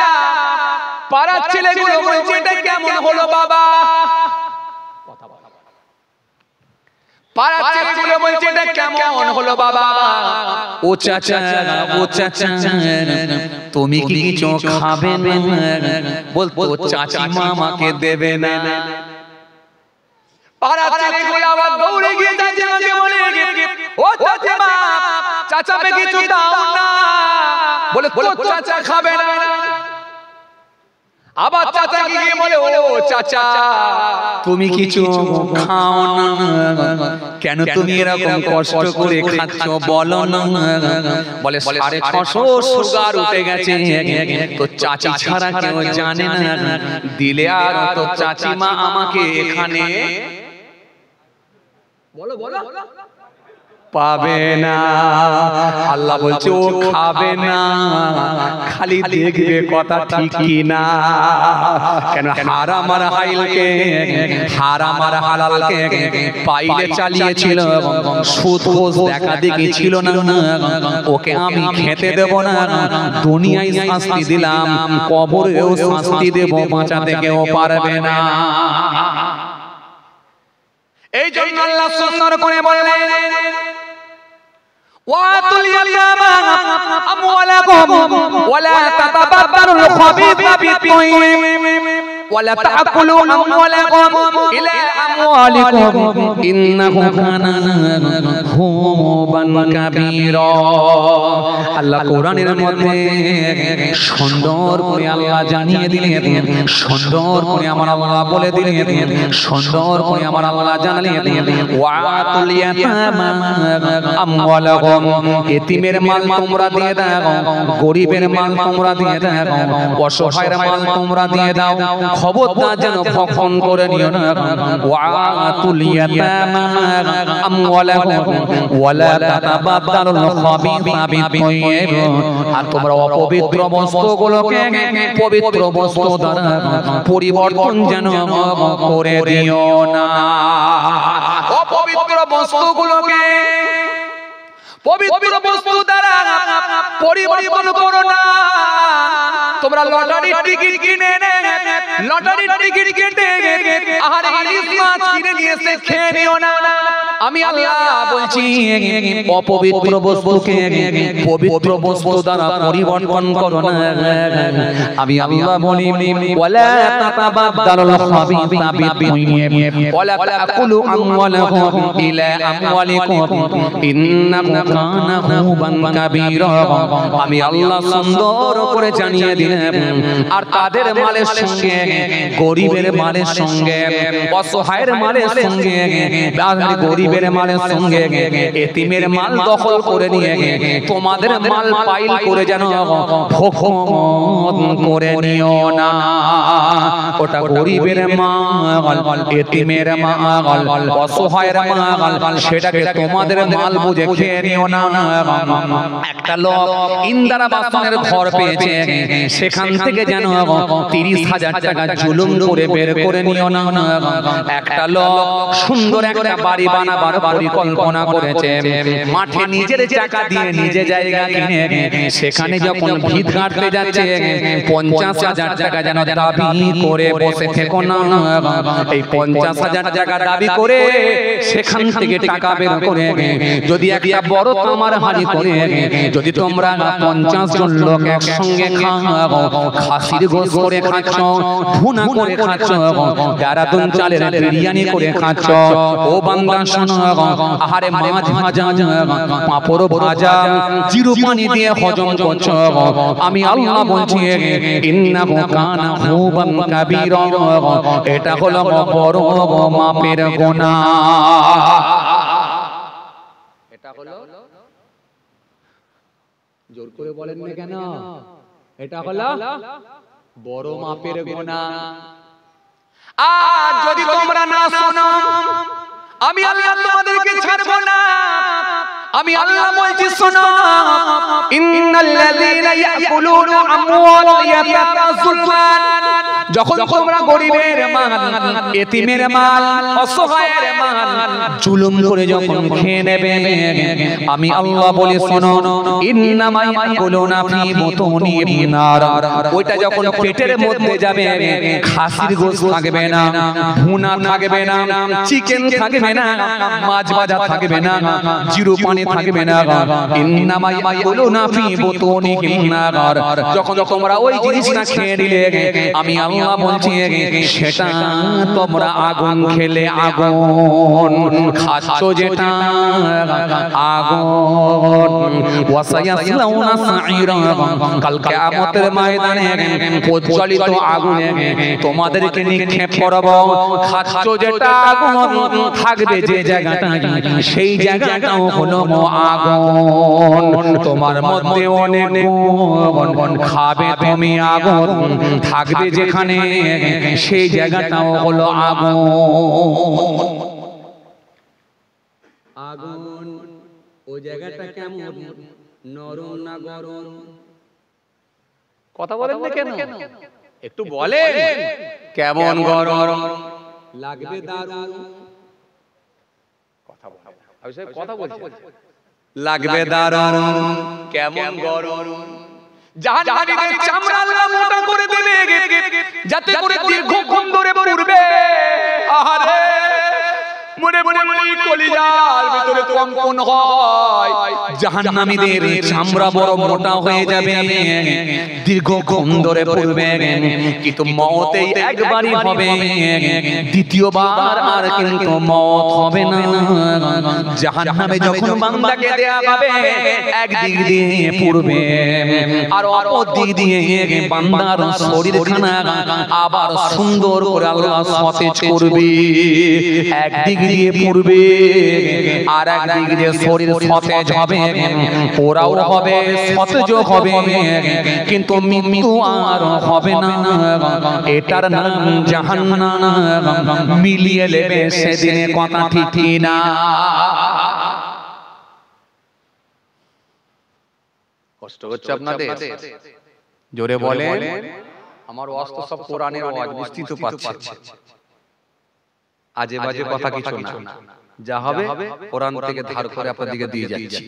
পাড়ার ছেলেগুলো বলছে এটা কেমন হলো বাবা? পাড়ার ছেলেগুলো বলছে এটা কেমন হলো বাবা? ও চাচা, ও চাচা, তুমি কি কিছু খাবে না? বলতো চাচি মামাকে দেবে না। পাড়ার ছেলেগুলো আবার দৌড়ে গিয়ে চাচিমাকে বলে, ও চাচিমা, চাচাকে কিছু দাও না। বলে তো চাচা খাবে না। আবার চাচা গিয়ে বলে, ও চাচা তুমি কিছু খাও না কেন, তুমি এরকম কষ্ট করে খাচ্ছ বলো না। বলে 650 সুগার উঠে গেছে, তো চাচি ছাড়া কেউ জানে না, দিলে আর তো চাচিমা আমাকে এখানে বলো বলো পাবে না। আল্লাহ বলছে ও খাবে না, খালি দেখবে কথা ঠিক কি না। কেন হারাম আর হালালকে, হারাম আর হালালকে পাইলে চালিয়েছিল, সুদ ঘুষ দেখা দেখি ছিল না। ওকে আমি খেতে দেব না, দুনিয়ায় শাস্তি দিলাম, কবরেও শাস্তি দেব, বাঁচাতে কেউ পারবে না। এই জন্য আল্লাহ সুন্দর করে বললেন, ওয়াতুল ইয়াতামা আমওয়ালাকুম ওয়ালা তাতাবাদদালুল খাবিথা বিত-তাইয়্যিব ওয়ালা তা'কুলু আমওয়ালাকুম ইলা আমওয়ালিকুম ইন্নাহু কানা হুবান কাবীরা। আল্লাহ কোরআনের মধ্যে সুন্দর করে আল্লাহ জানিয়ে দিলেন, সুন্দর করে আমার আল্লাহ বলে দিলেন, সুন্দর করে আমার আল্লাহ জানালেন, ওয়াতুল ইয়াতামা আমওয়ালাকুম, এতিমের মাল তোমরা দিয়ে দাও, গরিবের মাল তোমরা দিয়ে দাও, অসহায়ের মাল তোমরা দিয়ে দাও, খবরদার যেন ভক্ষণ করে নিও না। ওয়াতুল ইয়াতামা আমওয়ালাকুম ওয়ালা তাতাবাদদালুল খাবিথা বিত-তাইয়্যিব, আর তোমরা অপবিত্র বস্তুগুলোকে পবিত্র বস্তু দ্বারা পরিবর্তন যেন করে দিও না। অপবিত্র বস্তুগুলোকে পবিত্র বস্তু দ্বারা পরিবর্তন করো না। তোমরা লটারির টিকিট কিনে লটারির টিকিট কেটে আর ইলিশ মাছ কিনে নিয়ে এসে খেয়ে নিও না। আমি আল্লাহ বলছি অপবিত্র বস্তুকে পবিত্র বস্তু দ্বারা পরিবর্তন করো না। আমি আল্লাহ বলি, ওয়ালা তাতাবাদদালুল খাবিথা বিত-তাইয়্যিব ওয়ালা তা'কুলু আমওয়ালাকুম ইলা আমওয়ালিকুম ইন্নাহু কানা হুবান কাবীরা। আমি আল্লাহ সুন্দর করে জানিয়ে দিলাম, আর তাদের মালের সঙ্গে, গরিবের মালের সঙ্গে, অসহায়ের মালের সঙ্গে, গরিবের মালের সঙ্গে এতিমের মাল দখল করে নিয়ে তোমাদের মাল পাইল করে যেন ভক্ষণ করে নিও না। ওটা গরিবের মাল, এতিমের মাল, অসহায়ের মাল, সেটাকে তোমাদের মাল বুঝে খেয়ে নিও না। একটা লোক ইন্দিরা বাসনের ঘর পেয়েছে, সেখান থেকে যেন 30,000 টাকা জুলুম করে বের করে নিও না। একটা লোক সুন্দর একটা বাড়ি বানাবার পরিকল্পনা করেছে, মাঠে নিজের টাকা দিয়ে নিজে জায়গা কিনে সেখানে যখন ভিত গাঁথতে যাচ্ছে 50,000 টাকা যেন দাবি করে বসে থেকো না। এই 50,000 টাকা দাবি করে সেখান থেকে টাকা বের করে যদি একটা বড় তামার হাঁড়ি করে যদি তোমরা 50 জন লোক একসঙ্গে খাও, খাসির গোশত করে খাচ্ছ, ভুনা করে খাচ্ছ, দেরাদুন চালের বিরিয়ানি করে খাচ্ছ, ও বান্দা শোনো, আহারে মাছ ভাজা, পাঁপড় ভাজা, জিরু পানি দিয়ে হজম করছো, আমি আল্লাহ বলছি ইন্নাহু কানা হুবান কাবীরা, এটা হলো বড় মাপের গুনাহ। এটা হলো, জোর করে বলেন না কেন, এটা হলো বড় মাপের গুনাহ। আর যদি তোমরা না শোনো, আমি আল্লাহ তোমাদেরকে ছাড়বো না। আমি আল্লাহ বলছি শোনো, ইন্নাল্লাযীনা ইয়াকুলুনা আমওয়ালাল ইয়াতামা যুলমান, যখন তোমরা গরিবের মাল, এতিমের মাল, অসহায়ের মাল জুলুম করে যখন খেয়ে নেবে, আমি আল্লাহ বলি শোনো, ইন্নামা ইয়াকুলুনা ফি বুতুনিহিম নার, ওইটা যখন পেটের মধ্যে যাবে খাসির গোশত থাকবে না, ভুনা থাকবে না, চিকেন থাকবে না, মাছ ভাজা থাকবে না, জিরু পানি থাকবে না, ইন্নামা ইয়াকুলুনা ফি বুতুনিহিম নার, যখন তোমরা ওই জিনিসটা খেয়ে নিলে আমি আল্লাহ আল্লাহ বলছে সেটা তোমরা আগুন খেলে আগুন খাচ্ছ যেটা আগুন ওয়াসায়াসলাউনা সাঈরা কাল কিয়ামতের ময়দানে প্রজ্বলিত আগুনে তোমাদেরকে নিক্ষেপ করব খাচ্ছ যেটা আগুন থাকবে যে জায়গাটা সেই জায়গাটাও হলো আগুন তোমার মধ্যে অনেক গুণ খাবে তুমি আগুন থাকবে যেখানে সেই জায়গাটাও হলো আগুন আগুন ওই জায়গাটা কেমন নরম না গরম কথা বলেন না কেন একটু বলেন কেমন গরম লাগবে দারুণ কথা বলছে লাগবে দারুণ কেমন গরম জাহান্নামীদের চামড়া আল্লাহ মোটা করে দেবে যাতে করে দীর্ঘক্ষণ ধরে পুড়বে আহারে মনে মনে কলিজার ভিতরে কম্পন হয় জাহান্নামীদের চামড়া বড় মোটা হয়ে যাবে দীর্ঘক্ষণ ধরে পুড়বে কিন্তু মওতেই একবারই হবে দ্বিতীয়বার আর কিন্তু মওত হবে না জাহান্নামে যখন বান্দাকে দেয়া হবে একদিক দিয়ে পুড়বে আর অপর দিক দিয়ে বান্দার শরীরখানা আবার সুন্দর করে আল্লাহ সতেজ করবে একদিক দিয়ে পুড়বে আর একদিক দিয়ে শরীর সতেজ হবে ওরাও হবে সতেজ হবে কিন্তু মৃত্যু আর হবে না এটার নাম জাহান্নাম মিলিয়ে নেবে সেদিনের কথা ঠিক না কষ্ট হচ্ছে আপনাদের জোরে বলেন আমার ওয়াজ তো সব কোরআনের ওয়াজ বুঝতেই তো পাচ্ছেন আজে বাজে কথা কিছু না যা হবে কোরআন থেকে ধার করে আপনাদেরকে দিয়ে যাচ্ছি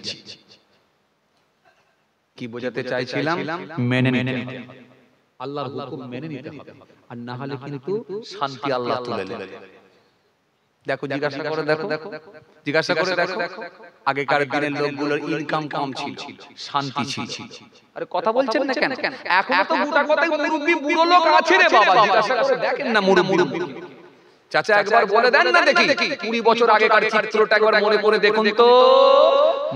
কি বোঝাতে চাইছিলাম মেনে নিতে আল্লাহর হুকুম মেনে নিতে হবে আর না হলে কিন্তু শান্তি আল্লাহ তুলে নেবে দেখো জিজ্ঞাসা করে দেখো আগেকার দিনের লোকগুলোর ইনকাম কম ছিল শান্তি ছিল আরে কথা বলছেন না কেন এখন তো মোটা কথাই মুরব্বি বুড়ো লোক আছে রে বাবা জিজ্ঞাসা করে দেখেন না মুরব্বি চাচা একবার বলে দেন না দেখি 20 বছর আগেকার চিত্রটা একবার মনে করে দেখুন তো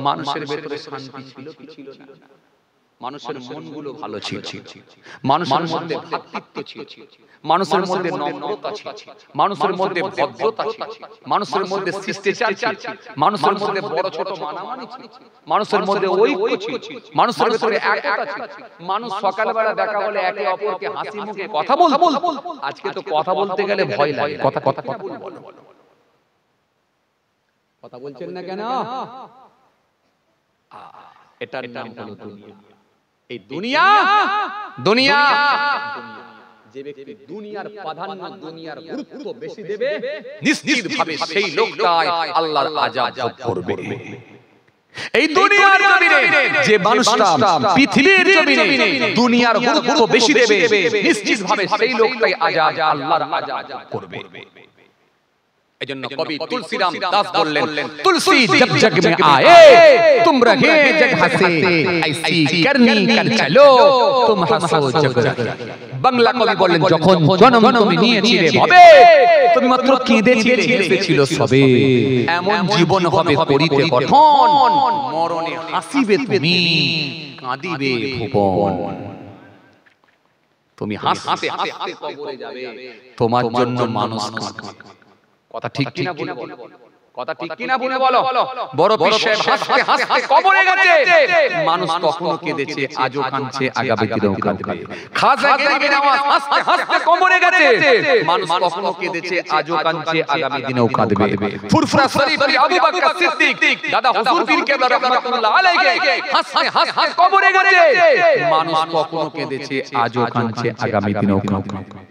মানুষের ভেতরে শান্তি ছিল কি ছিল না মানুষের মনগুলো ভালো ছিল মানুষের মধ্যে ভ্রাতৃত্ব ছিল মানুষের মধ্যে নম্রতা ছিল মানুষের মধ্যে ভদ্রতা ছিল মানুষের মধ্যে শিষ্টাচার ছিল মানুষের মধ্যে বড় ছোট মানামানি ছিল মানুষের মধ্যে ঐক্য ছিল মানুষের ভেতরে একতা ছিল মানুষ সকালবেলা দেখা হলে একে অপরকে হাসি মুখে কথা বলতো আজকে তো কথা বলতে গেলে ভয় লাগে কথা বলো কথা বলছেন না কেন এটার নাম হলো দুনিয়া এই দুনিয়া যে ব্যক্তি দুনিয়ার প্রাধান্য দুনিয়ার গুরুত্ব বেশি দেবে নিশ্চিতভাবে সেই লোকটাই আল্লাহর আযাব ভোগ করবে এই দুনিয়ার জমিনে যে মানুষটা পৃথিবীর জমিনে দুনিয়ার গুরুত্ব বেশি দেবে নিশ্চিতভাবে সেই লোকটাই আযাব আল্লাহর আযাব ভোগ করবে এজন্য কবি তুলসীরাম দাস বললেন তুলসী জব জগ মে আয়ে তুম রহে জগ হাসে ऐसी करनी कर चलो तुम हंसो जग বাংলা কবি বললেন যখন জন্ম তুমি নিয়েছিলে ভবে তুমি মাত্র কেঁদেছিলে হেসেছিল সবে এমন জীবন হবে করিতে গঠন মরণে হাসিবে তুমি কাঁদিবে ভুবন তুমি হাসতে হাসতে কবরে যাবে তোমার জন্য মানুষ কাঁদবে কথা ঠিক কিনা বলে বলো কথা ঠিক কিনা বলে বলো বড় বিশ্বের হাসতে হাসতে কবরে গেছে মানুষ কখনো কেঁদেছে আজও কাঁদছে আগামী দিনেও কাঁদবে খাজা গরিবের আওয়াজ হাসতে হাসতে কবরে গেছে মানুষ কখনো কেঁদেছে আজও কাঁদছে আগামী দিনেও কাঁদবে ফুরফুরা শরীফের আবু বকর সিদ্দিক দাদা হুজুর পীর কেবলা রাহমাতুল্লাহ আলাইহি হাসতে হাসতে কবরে গেছে মানুষ কখনো কেঁদেছে আজও কাঁদছে আগামী দিনেও কাঁদবে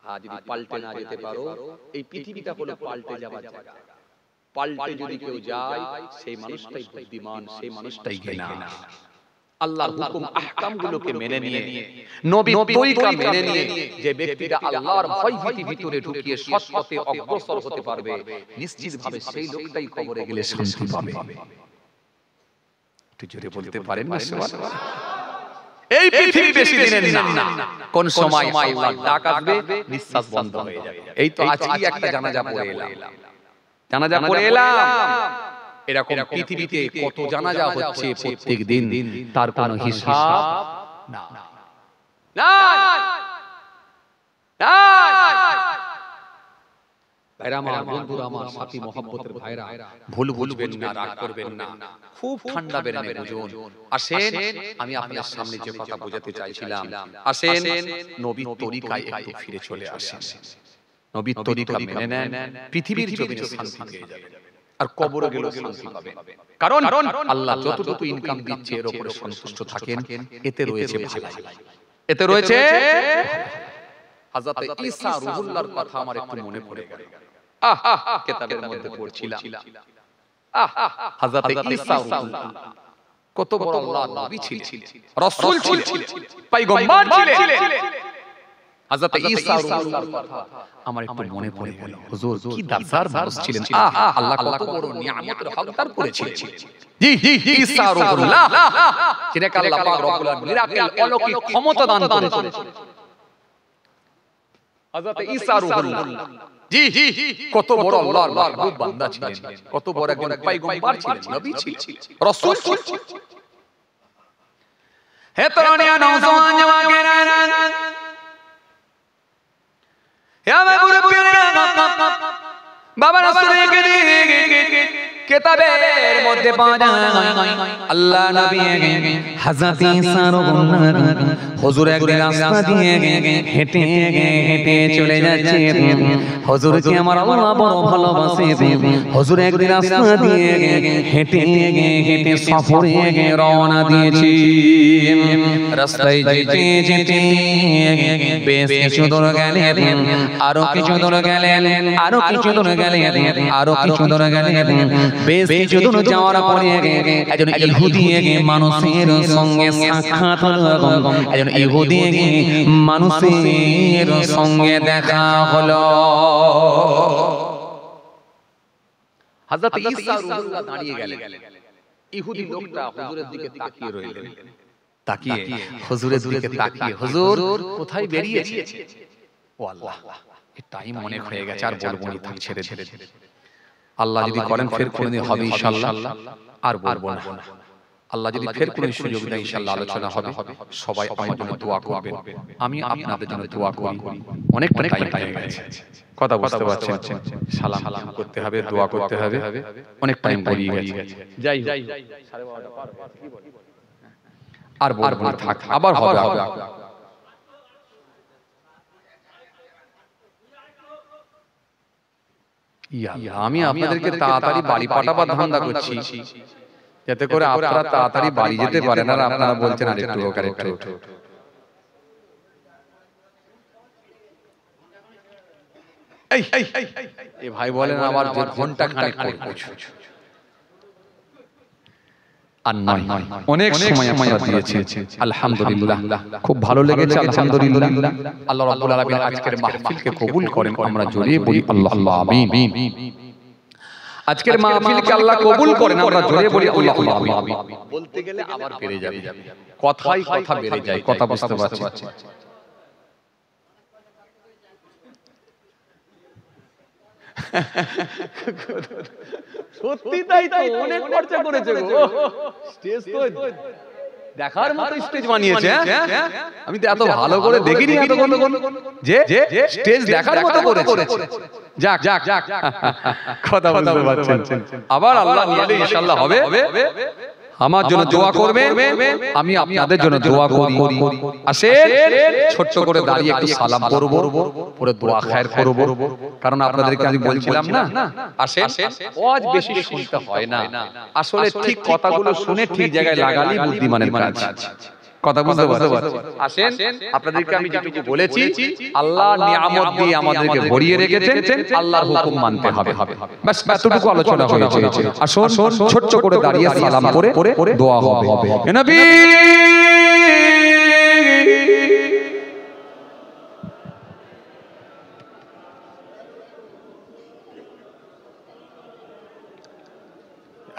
যদি পাল্টে না যেতে পারো এই পৃথিবীটা হলো পাল্টে যাওয়ার জায়গা পাল্টে যদি কেউ যায় সেই মানুষটাই বুদ্ধিমান সেই মানুষটাই জ্ঞানী আল্লাহর হুকুম আহকামগুলোকে মেনে নিয়ে নবীর তরিকা মেনে নিয়ে যে ব্যক্তিরা আল্লাহর ভয় ভীতি ভিতরে ঢুকিয়ে সৎ পথে অগ্রসর হতে পারবে নিশ্চিতভাবে সেই লোকটাই কবরে গেলে শান্তি পাবে একটু জোরে বলতে পারেন না সুবহানাল্লাহ এই পৃথিবী বেশি দিনের না, কোন সময় আল্লাহর ডাক আসবে, নিঃশ্বাস বন্ধ হয়ে যাবে। এই তো আজকে একটা জানাজা পড়ে এলাম, জানাজা পড়ে এলাম। এরকম পৃথিবীতে কত জানাজা হচ্ছে প্রত্যেক দিন, তার কোনো হিসাব না। ভাইরা আমার, বন্ধুরা আমার, সাথী মহব্বতের ভাইরা, ভুল বুঝবেন না, রাগ করবেন না, খুব ঠান্ডা বেরনে বুঝুন। আসেন, আমি আপনাদের সামনে যে কথা বোঝাতে চাইছিলাম, আসেন নবীর তরিকায় একটু ফিরে চলে আসেন। নবীর তরিকা মেনে নেন, পৃথিবীর জমিনে শান্তি পেয়ে যাবেন, আর কবরে গেলেও শান্তি পাবেন। কারণ আল্লাহ যতটুকু ইনকাম দিচ্ছে এর উপরে সন্তুষ্ট থাকেন, এতে রয়েছে ভালাই, এতে রয়েছে। হযরত ঈসা রুহুল্লাহর কথা আমার একটু মনে পড়ে গেল। কিতাবের মধ্যে পড়ছিলাম, হযরত ঈসা রুহুল্লাহ কত বড় আল্লাহর নবী ছিলেন, রাসূল ছিলেন, পয়গম্বর ছিলেন। হযরত ঈসা রুহুল্লাহর কথা আমার একটু মনে পড়ে গেল। হুজুর কি দারজার মানুষ ছিলেন, আল্লাহ কত বড় নিয়ামতের হকদার করেছিলেন। জি ঈসা রুহুল্লাহ, যিনাকে আল্লাহ পাক রব্বুল আলামিন মিরাকেল অলৌকিক ক্ষমতা দান করেছেন। হযরত ঈসা রুহুল্লাহ জি কত বড় আল্লাহর মাহবুব বান্দা ছিলেন, কত বড় একজন পয়গম্বর ছিলেন, নবী ছিলেন, রাসূল ছিলেন। হে তরুণিয়া, নওজওয়ান জওয়ানেরা, হে আমার মুরব্বিরা, বাবা রাসূলের কিতাবের মধ্যে পাওয়া যায় আল্লাহ নবী হযরত ঈসা রুহুল্লাহ হুজুর একদিন রাস্তা দিয়ে হেঁটে হেঁটে চলে যাচ্ছেন। হুজুরকে আমার আল্লাহ বড় ভালোবাসে। হুজুর একদিন রাস্তা দিয়ে হেঁটে হেঁটে সফরে রওনা দিয়েছি। রাস্তায় যেতে যেতে বেশ কিছু দূর গেলেন, আরো কিছু দূর গেলেন, আরো কিছু দূর গেলেন, আরো কিছু দূর গেলেন। বেশ কিছু দূর যাওয়ার পরে একজন ইহুদি মানুষের সঙ্গে সাক্ষাৎ হলো, একজন ইহুদি মানুষের সঙ্গে দেখা হলো। হযরত ঈসা রুহুল্লাহ দাঁড়িয়ে গেলেন, ইহুদি লোকটা হুজুরের দিকে তাকিয়ে রইলেন, তাকিয়ে হুজুরের দিকে তাকিয়ে, হুজুর কোথায় বেরিয়েছে? ও আল্লাহ, এই টাইম অনেক হয়ে গেছে, আর বলবো না, থাক ছেড়ে ছেড়ে। আল্লাহ যদি করেন ফের কোনদিন হবে ইনশাআল্লাহ, আর বলবো না। আল্লাহ যদি ফের কোন সুযোগ দেয় ইনশাআল্লাহ আলোচনা হবে। সবাই আমার জন্য দোয়া করবেন, আমি আপনাদের জন্য দোয়া করি। অনেক টাইম হয়ে গেছে, কথা বুঝতে পারছেন, সালাম করতে হবে, দোয়া করতে হবে, অনেক টাইম গড়িয়ে গেছে। যাই আর বলবো না, থাক, আবার হবে। আমি আপনাদেরকে তাড়াতাড়ি বাড়ি পাঠাবার ধান্দা করছি, যাতে করে আপনারা তাড়াতাড়ি বাড়ি যেতে পারেন, আর আপনারা বলছেন আরেকটু হোক, আরেকটু। এই ভাই বলেন আবার যে ঘন্টা খানেক করছো, আর নয়, অনেক সময় আপনারা দিয়েছেন। আলহামদুলিল্লাহ, খুব ভালো লেগেছে। আলহামদুলিল্লাহ, আল্লাহ রাব্বুল আলামিন আজকের মাহফিলকে কবুল করেন। আমরা জোরে বলি আল্লাহুম্মা আমিন। আজকের মাহফিলকে আল্লাহ কবুল করেন, আমরা জোরে বলি আল্লাহুম্মা আমিন। বলতে গেলে আবার বেড়ে যাবে, কথাই কথা বেড়ে যায়, কথা বুঝতে পারছেন? সত্যি তাই তো, অনেক খরচা করেছে গো, স্টেজ তো দেখার মতো স্টেজ বানিয়েছে। আমি তো এত ভালো করে দেখিনি এত যে স্টেজ দেখার মতো করেছে। যাক যাক যাক, কথা বুঝতে পারছেন। আবার আল্লাহ নিলে ইনশাআল্লাহ হবে। আমার জন্য দোয়া করবেন, আমি আপনাদের জন্য দোয়া করি। আসেন ছোট্ট করে দাঁড়িয়ে একটু সালাম করব, পরে দোয়া খায়ের করব। কারণ আপনাদেরকে আমি বলছিলাম না, আসেন ওয়াজ বেশি শুনতে হয় না, আসলে ঠিক কথাগুলো শুনে ঠিক জায়গায় লাগালেই বুদ্ধিমানের কাজ। কথা বুঝতে পারছেন? আসেন, আপনাদেরকে আমি যেটুকু বলেছি, আল্লাহ নিয়ামত দিয়ে আমাদেরকে ভরিয়ে রেখেছেন, আল্লাহর হুকুম মানতে হবে। বাস এতটুকু আলোচনা হয়েছে। আসুন ছোট্ট করে দাঁড়িয়ে সালাম করে দোয়া হবে। হে নবী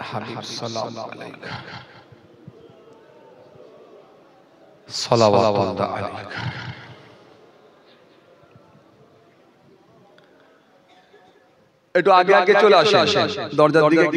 হাবিব সাল্লাল্লাহু আলাইহি সালাওয়াতুল্লাহ আলাইকা। একটু আগে আগে চলে আসেন, দরজার দিকে